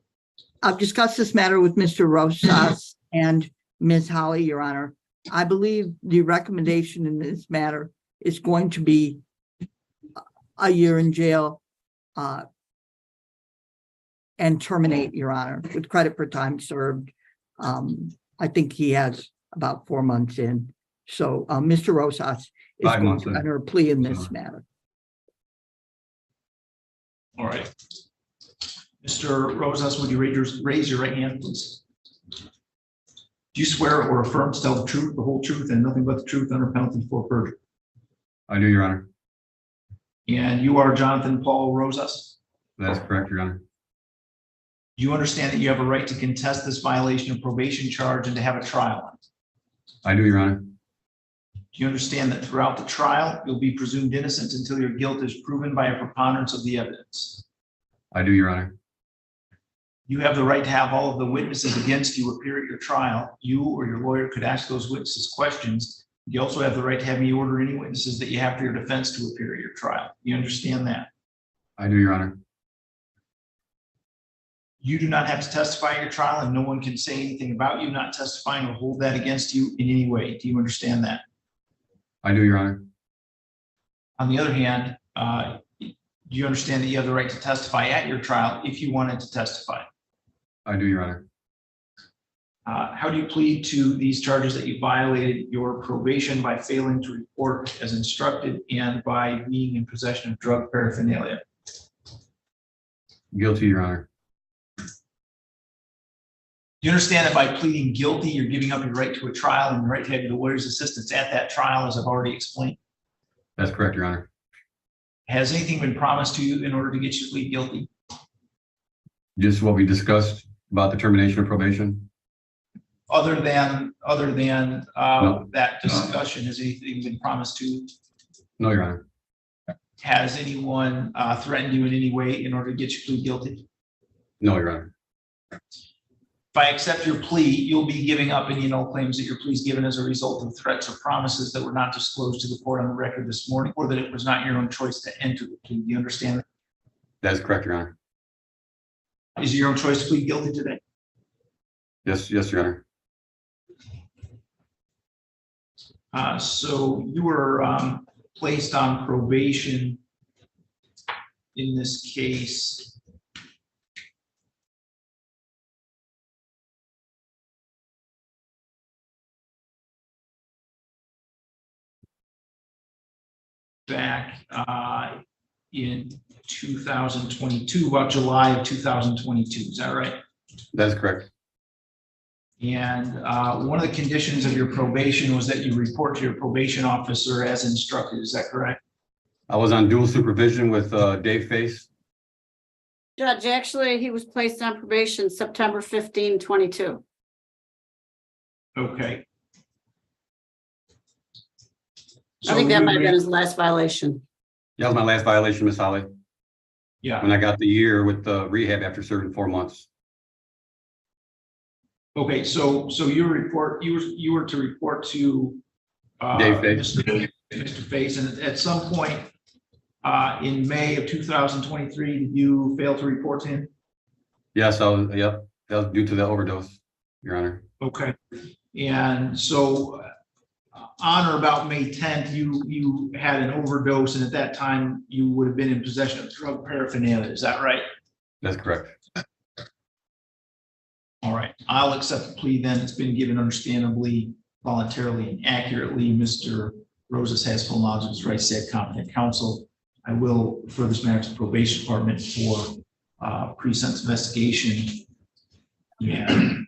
I've discussed this matter with Mr. Rosas and Ms. Holly, Your Honor. I believe the recommendation in this matter is going to be a year in jail and terminate, Your Honor, with credit for time served. I think he has about 4 months in. So Mr. Rosas is going to enter a plea in this matter. All right. Mr. Rosas, would you raise your right hand, please? Do you swear or affirm to tell the truth, the whole truth, and nothing but the truth under penalty for perjury? I do, Your Honor. And you are Jonathan Paul Rosas? That's correct, Your Honor. Do you understand that you have a right to contest this violation of probation charge and to have a trial on it? I do, Your Honor. Do you understand that throughout the trial, you'll be presumed innocent until your guilt is proven by a preponderance of the evidence? I do, Your Honor. You have the right to have all of the witnesses against you appear at your trial. You or your lawyer could ask those witnesses questions. You also have the right to have me order any witnesses that you have for your defense to appear at your trial. You understand that? I do, Your Honor. You do not have to testify at your trial, and no one can say anything about you not testifying or hold that against you in any way. Do you understand that? I do, Your Honor. On the other hand, do you understand that you have the right to testify at your trial if you wanted to testify? I do, Your Honor. How do you plead to these charges that you violated your probation by failing to report as instructed and by being in possession of drug paraphernalia? Guilty, Your Honor. Do you understand that by pleading guilty, you're giving up your right to a trial and the right to have your lawyer's assistance at that trial, as I've already explained? That's correct, Your Honor. Has anything been promised to you in order to get you to plead guilty? Just what we discussed about the termination of probation? Other than No. that discussion, has anything been promised to you? No, Your Honor. Has anyone threatened you in any way in order to get you to plead guilty? No, Your Honor. If I accept your plea, you'll be giving up any and all claims that your plea is given as a result of threats or promises that were not disclosed to the court on the record this morning, or that it was not your own choice to enter the plea. Do you understand that? That is correct, Your Honor. Is it your own choice to plead guilty today? Yes, Your Honor. So you were placed on probation in this case back in 2022, about July of 2022. Is that right? That's correct. And one of the conditions of your probation was that you report to your probation officer as instructed. Is that correct? I was on dual supervision with Dave Face. Judge, actually, he was placed on probation September 15, 22. Okay. I think that might have been his last violation. That was my last violation, Miss Holly. Yeah. When I got the year with the rehab after serving 4 months. Okay, so you were to report to Dave Face. Mr. Face, and at some point in May of 2023, did you fail to report to him? Yes, yep, that was due to the overdose, Your Honor. Okay, and so on or about May 10th, you had an overdose, and at that time you would have been in possession of drug paraphernalia. Is that right? That's correct. All right, I'll accept the plea then. It's been given understandably voluntarily and accurately. Mr. Rosas has full knowledge of his rights to have competent counsel. I will refer this matter to the probation department for pre-sentence investigation. And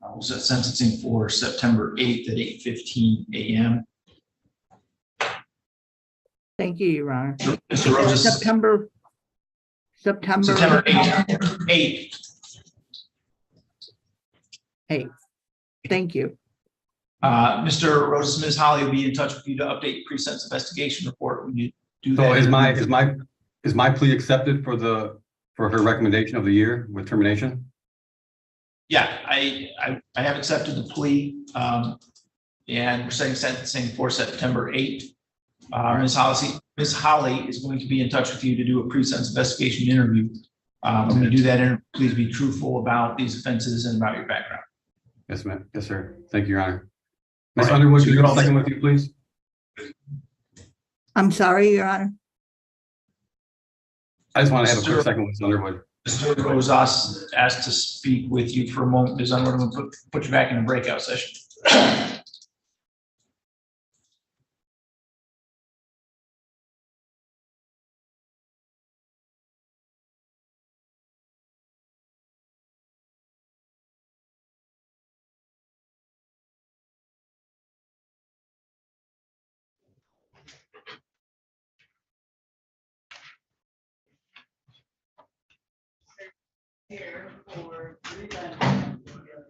I will set sentencing for September 8th at 8:15 a.m. Thank you, Your Honor. Mr. Rosas. September 8th. Hey, thank you. Mr. Rosas, Ms. Holly will be in touch with you to update pre-sentence investigation report when you do So that. is my plea accepted for her recommendation of the year with termination? Yeah, I have accepted the plea, and we're setting sentencing for September 8th. Ms. Holly is going to be in touch with you to do a pre-sentence investigation interview. When you do that interview, please be truthful about these offenses and about your background. Yes, ma'am. Yes, sir. Thank you, Your Honor. Ms. Underwood, could you go second with you, please? I'm sorry, Your Honor. I just want to have a quick second with Ms. Underwood. Mr. Rosas asked to speak with you for a moment. Ms. Underwood, I'm going to put you back in a breakout session.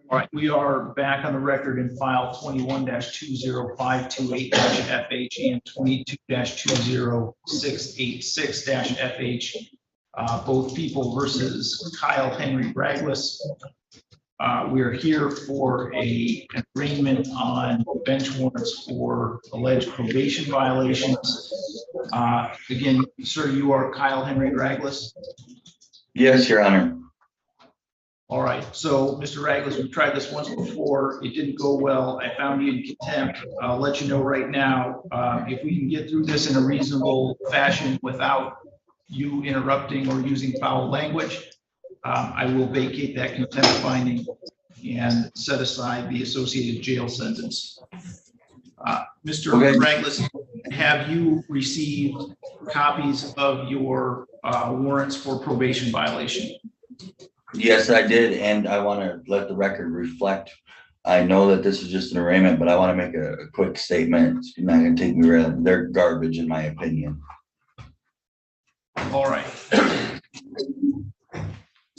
All right, we are back on the record in file 21-20528-FH and 22-20686-FH. Both people versus Kyle Henry Braglis. We are here for an arraignment on bench warrants for alleged probation violations. Again, sir, you are Kyle Henry Braglis? Yes, Your Honor. All right, so Mr. Raglis, we tried this once before. It didn't go well. I found you in contempt. I'll let you know right now, if we can get through this in a reasonable fashion without you interrupting or using foul language, I will vacate that contempt finding and set aside the associated jail sentence. Mr. Raglis, have you received copies of your warrants for probation violation? Yes, I did, and I want to let the record reflect. I know that this is just an arraignment, but I want to make a quick statement. It's not going to take me around. They're garbage, in my opinion. All right.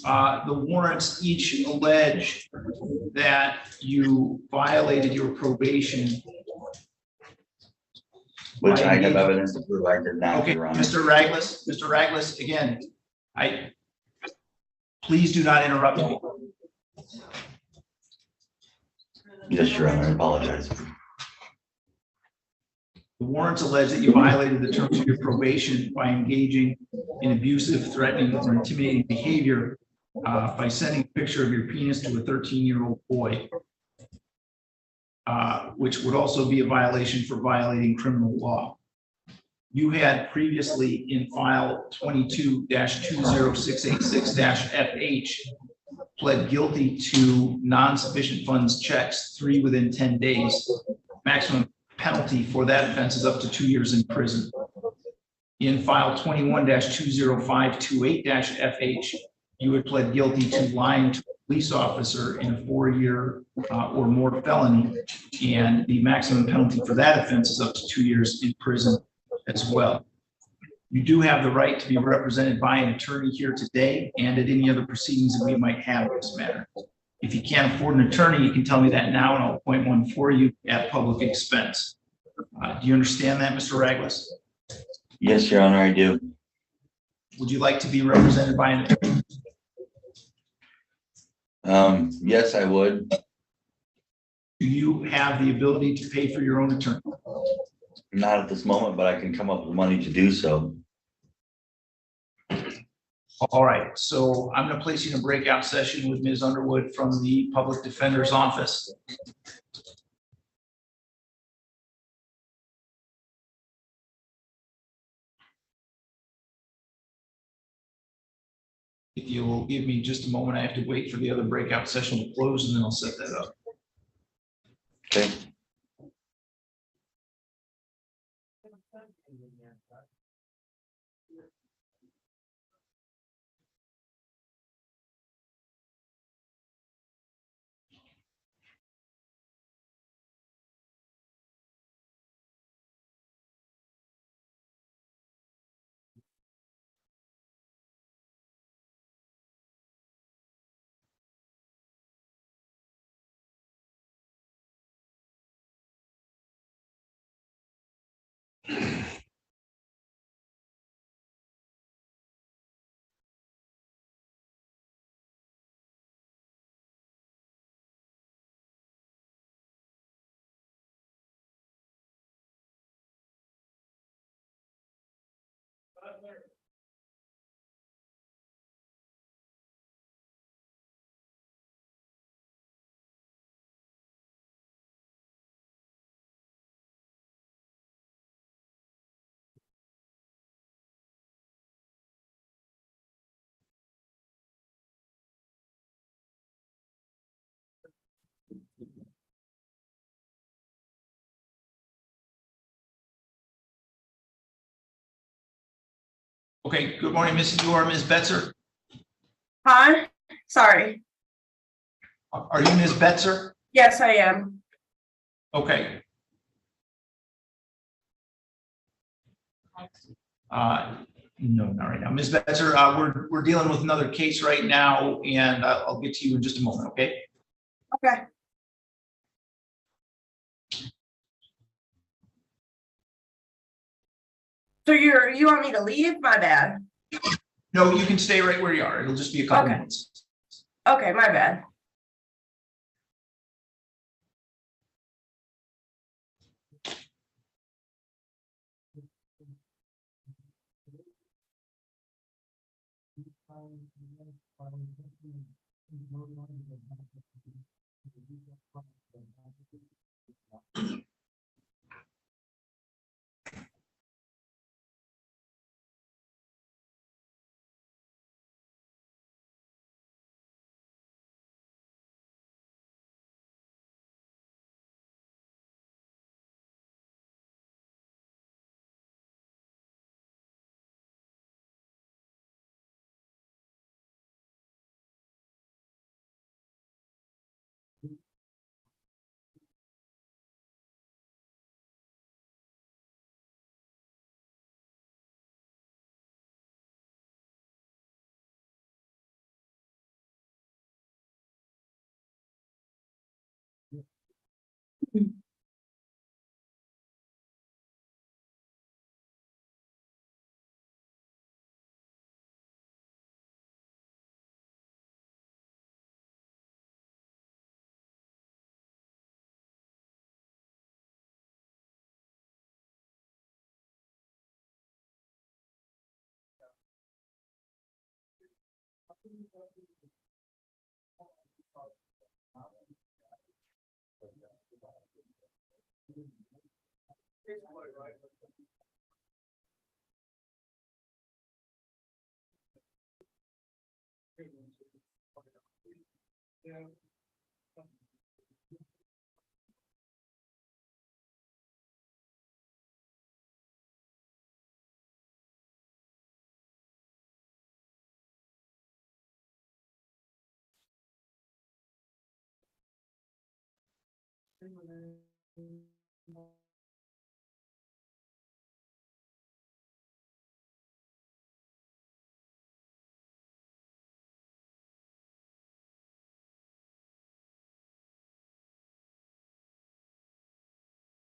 The warrants each allege that you violated your probation. Which I have evidence to prove I did not, Okay, Your Honor. Mr. Raglis, again, please do not interrupt me. Yes, Your Honor, I apologize. The warrants allege that you violated the terms of your probation by engaging in abusive, threatening, or intimidating behavior by sending a picture of your penis to a 13-year-old boy, which would also be a violation for violating criminal law. You had previously in file 22-20686-FH pled guilty to non-sufficient funds checks 3 within 10 days. Maximum penalty for that offense is up to 2 years in prison. In file 21-20528-FH, you had pled guilty to lying to a police officer in a 4-year or more felony, and the maximum penalty for that offense is up to 2 years in prison as well. You do have the right to be represented by an attorney here today and at any other proceedings that we might have in this matter. If you can't afford an attorney, you can tell me that now and I'll appoint one for you at public expense. Do you understand that, Mr. Raglis? Yes, Your Honor, I do. Would you like to be represented by an attorney? Yes, I would. Do you have the ability to pay for your own attorney? Not at this moment, but I can come up with money to do so. All right, so I'm going to place you in a breakout session with Ms. Underwood from the Public Defender's Office. If you will give me just a moment, I have to wait for the other breakout session to close and then I'll set that up. Thank you. Okay, good morning, Miss. You are Ms. Betzer? Huh? Sorry. Are you Ms. Betzer? Yes, I am. Okay. No, not right now. Ms. Betzer, we're dealing with another case right now, and I'll get to you in just a moment, okay? Okay. So you want me to leave? My bad. No, you can stay right where you are. It'll just be a couple minutes. Okay, my bad.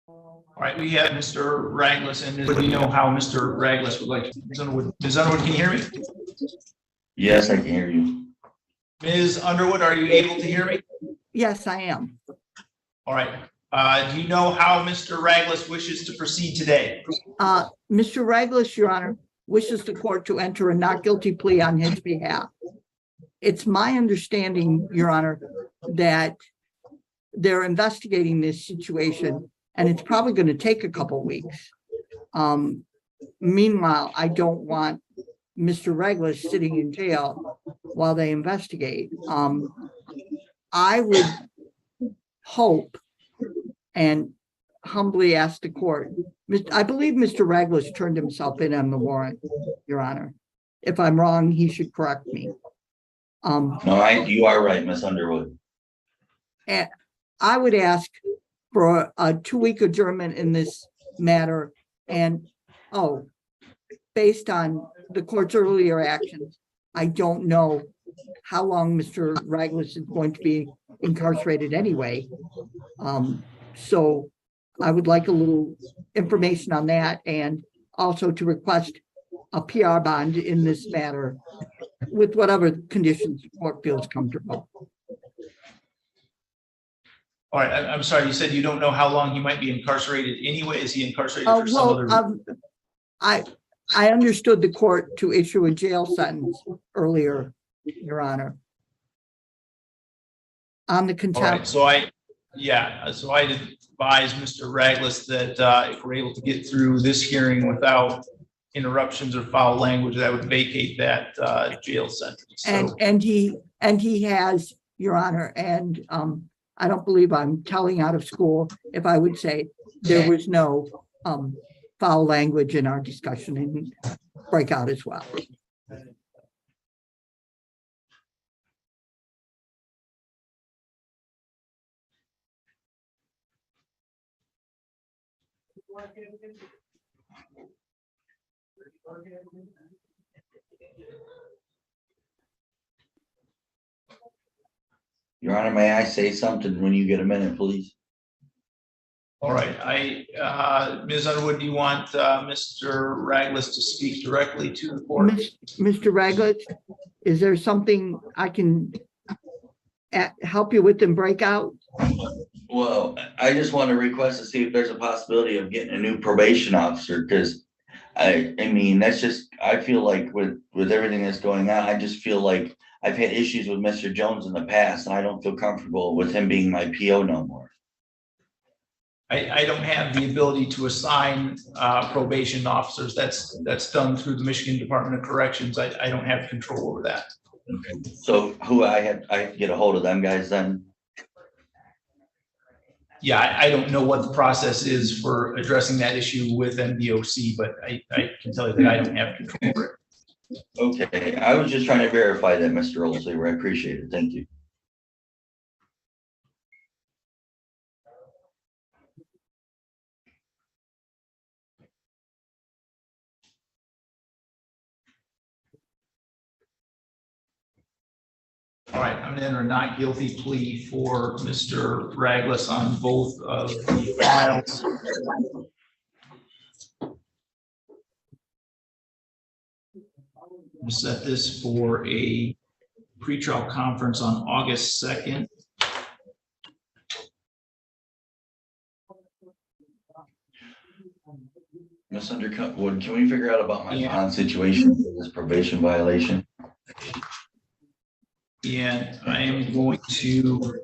All right, we have Mr. Raglis, and we know how Mr. Raglis would like to. Ms. Underwood, can you hear me? Yes, I can hear you. Ms. Underwood, are you able to hear me? Yes, I am. All right. Do you know how Mr. Raglis wishes to proceed today? Mr. Raglis, Your Honor, wishes the court to enter a not guilty plea on his behalf. It's my understanding, Your Honor, that they're investigating this situation, and it's probably going to take a couple weeks. Meanwhile, I don't want Mr. Raglis sitting in jail while they investigate. I would hope and humbly ask the court. I believe Mr. Raglis turned himself in on the warrant, Your Honor. If I'm wrong, he should correct me. No, you are right, Miss Underwood. And I would ask for a 2-week adjournment in this matter. And, based on the court's earlier actions, I don't know how long Mr. Raglis is going to be incarcerated anyway. So I would like a little information on that, and also to request a PR bond in this matter with whatever conditions the court feels comfortable. All right, I'm sorry, you said you don't know how long he might be incarcerated anyway? Is he incarcerated for some other? I understood the court to issue a jail sentence earlier, Your Honor. On the All contempt. right, so I advise Mr. Raglis that if we're able to get through this hearing without interruptions or foul language, that would vacate that jail sentence. So, And he has, Your Honor, and I don't believe I'm telling out of school if I would say there was no foul language in our discussion and breakout as well. Your Honor, may I say something when you get a minute, please? all right, Ms. Underwood, do you want Mr. Raglis to speak directly to the court? Mr. Raglis, is there something I can help you with in breakout? Well, I just want to request to see if there's a possibility of getting a new probation officer, because I mean, that's just, I feel like with everything that's going on, I just feel like I've had issues with Mr. Jones in the past, and I don't feel comfortable with him being my PO no more. I don't have the ability to assign probation officers. That's done through the Michigan Department of Corrections. I don't have control over that. Okay. So who I have to get a hold of them guys then? Yeah, I don't know what the process is for addressing that issue with MDOC, but I can tell you that I don't have control over it. Okay, I was just trying to verify that, Mr. Olslever. I appreciate it. Thank you. All right, I'm going to enter a not guilty plea for Mr. Raglis on both of the files. We'll set this for a pretrial conference on August 2nd. Ms. Underwood, can we figure out about my bond situation for this probation violation? And I am going to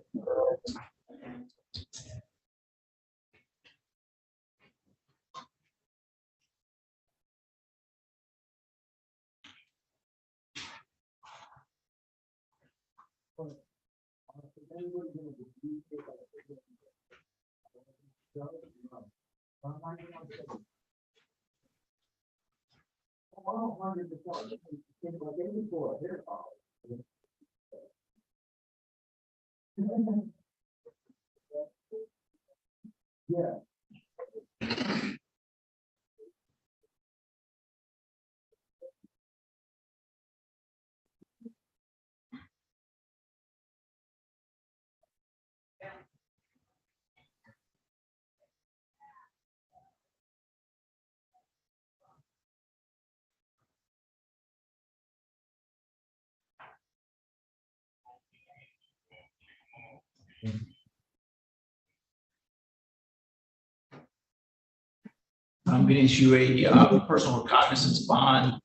I'm going to issue a personal recognizance bond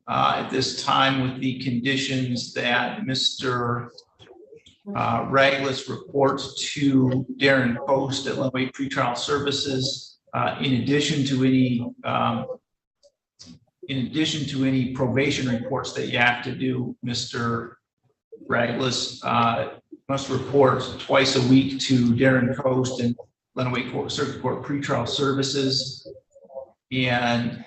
at this time with the conditions that Mr. Raglis reports to Darren Post at Lenway Pretrial Services, in addition to any probation reports that you have to do. Mr. Raglis must report twice a week to Darren Post, and Lenawee Circuit Court Pretrial Services. And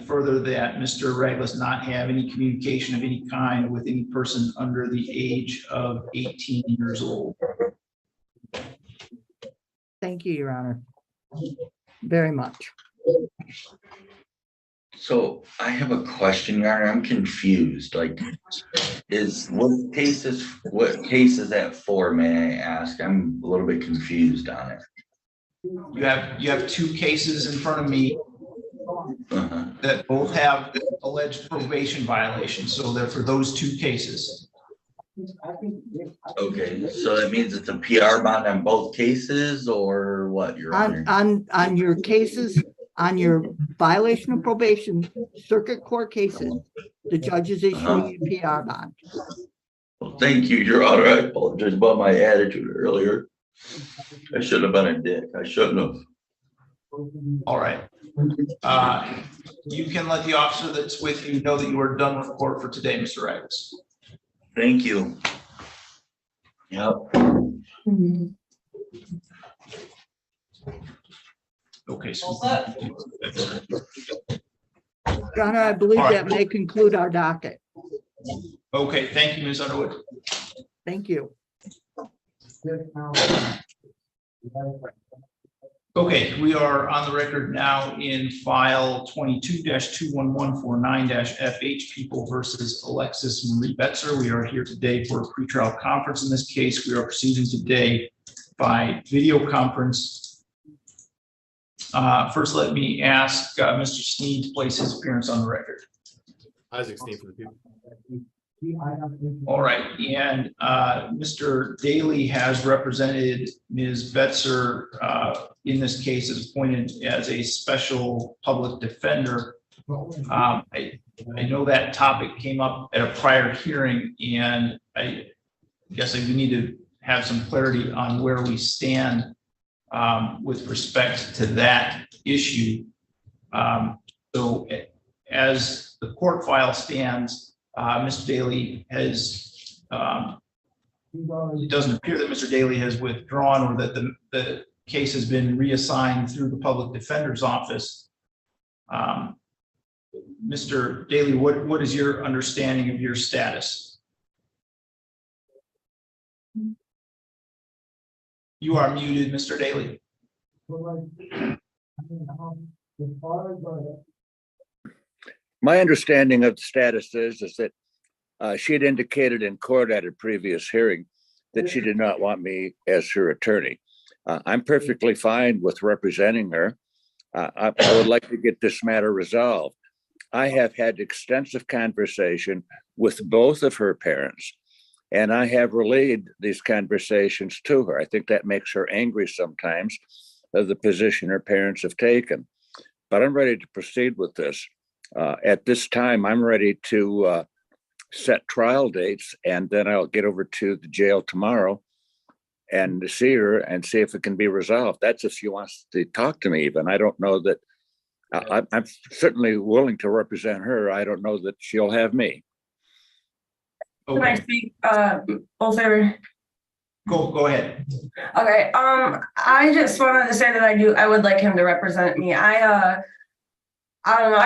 further that Mr. Wright does not have any communication of any kind with any person under the age of 18 years old. Thank you, Your Honor. Very much. So I have a question, Your Honor. I'm confused. Like, what case is that for, may I ask? I'm a little bit confused on it. You have two cases in front of me that both have alleged probation violations. So they're for those two cases. Okay, so that means it's a PR bond on both cases, or what, Your Honor? On your cases, on your violation of probation circuit court cases, the judge is issuing a PR bond. Well, thank you, Your Honor. I apologize about my attitude earlier. I should have been a dick. I shouldn't have. All right. You can let the officer that's with you know that you are done with court for today, Mr. Ragos. Thank you. Yep. Okay, so Your Honor, I believe that may conclude our docket. okay, thank you, Ms. Underwood. Thank you. Okay, we are on the record now in file 22-21149-FH, People versus Alexis Marie Betzer. We are here today for a pretrial conference. In this case, we are proceeding today by video conference. First, let me ask Mr. Sneed to place his appearance on the record. Isaac Sneed for the people. All right, and Mr. Daly has represented Ms. Betzer in this case as appointed as a special public defender. I know that topic came up at a prior hearing, and I guess we need to have some clarity on where we stand with respect to that issue. So as the court file stands, Mr. Daly has, it doesn't appear that Mr. Daly has withdrawn or that the case has been reassigned through the public defender's office. Mr. Daly, what is your understanding of your status? You are muted, Mr. Daly. My understanding of the status is that she had indicated in court at a previous hearing that she did not want me as her attorney. I'm perfectly fine with representing her. I would like to get this matter resolved. I have had extensive conversation with both of her parents, and I have relayed these conversations to her. I think that makes her angry sometimes of the position her parents have taken. But I'm ready to proceed with this. At this time, I'm ready to set trial dates, and then I'll get over to the jail tomorrow and see her and see if it can be resolved. That's if she wants to talk to me even. I don't know that, I'm certainly willing to represent her. I don't know that she'll have me. Can I speak, also? Go ahead. Okay, I just wanted to say that I would like him to represent me. I don't know,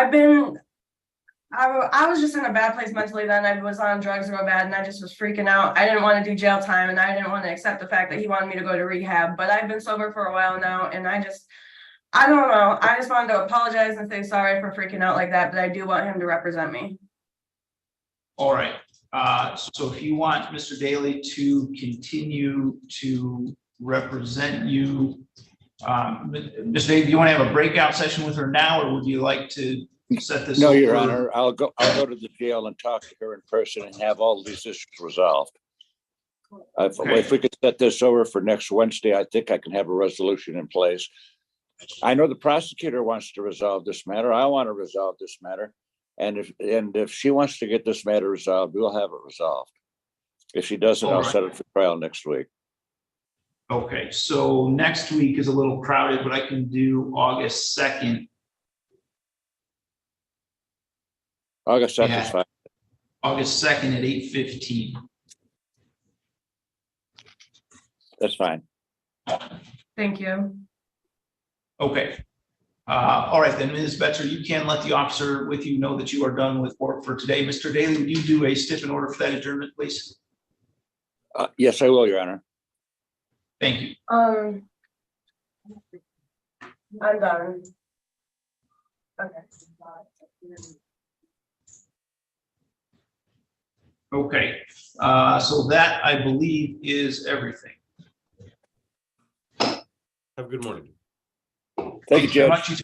I was just in a bad place mentally then. I was on drugs real bad and I just was freaking out. I didn't want to do jail time and I didn't want to accept the fact that he wanted me to go to rehab, but I've been sober for a while now and I don't know. I just wanted to apologize and say sorry for freaking out like that, but I do want him to represent me. All right. So if you want Mr. Daly to continue to represent you, Mr. Daly, do you want to have a breakout session with her now, or would you like to set this? No, Your Honor, I'll go to the jail and talk to her in person and have all these issues resolved. If we could set this over for next Wednesday, I think I can have a resolution in place. I know the prosecutor wants to resolve this matter. I want to resolve this matter. And if she wants to get this matter resolved, we'll have it resolved. If she doesn't, All I'll right. set it for trial next week. Okay, so next week is a little crowded, but I can do August 2nd. August 2nd is Yeah. fine. August 2nd at 8:15. That's fine. Thank you. Okay. All right, then, Ms. Betzer, you can let the officer with you know that you are done with work for today. Mr. Daly, would you do a stiff in order for that adjournment, please? Yes, I will, Your Honor. Thank you. I'm done. Okay. Okay, so that, I believe, is everything. Have a good morning. Thank you, very Judge. much.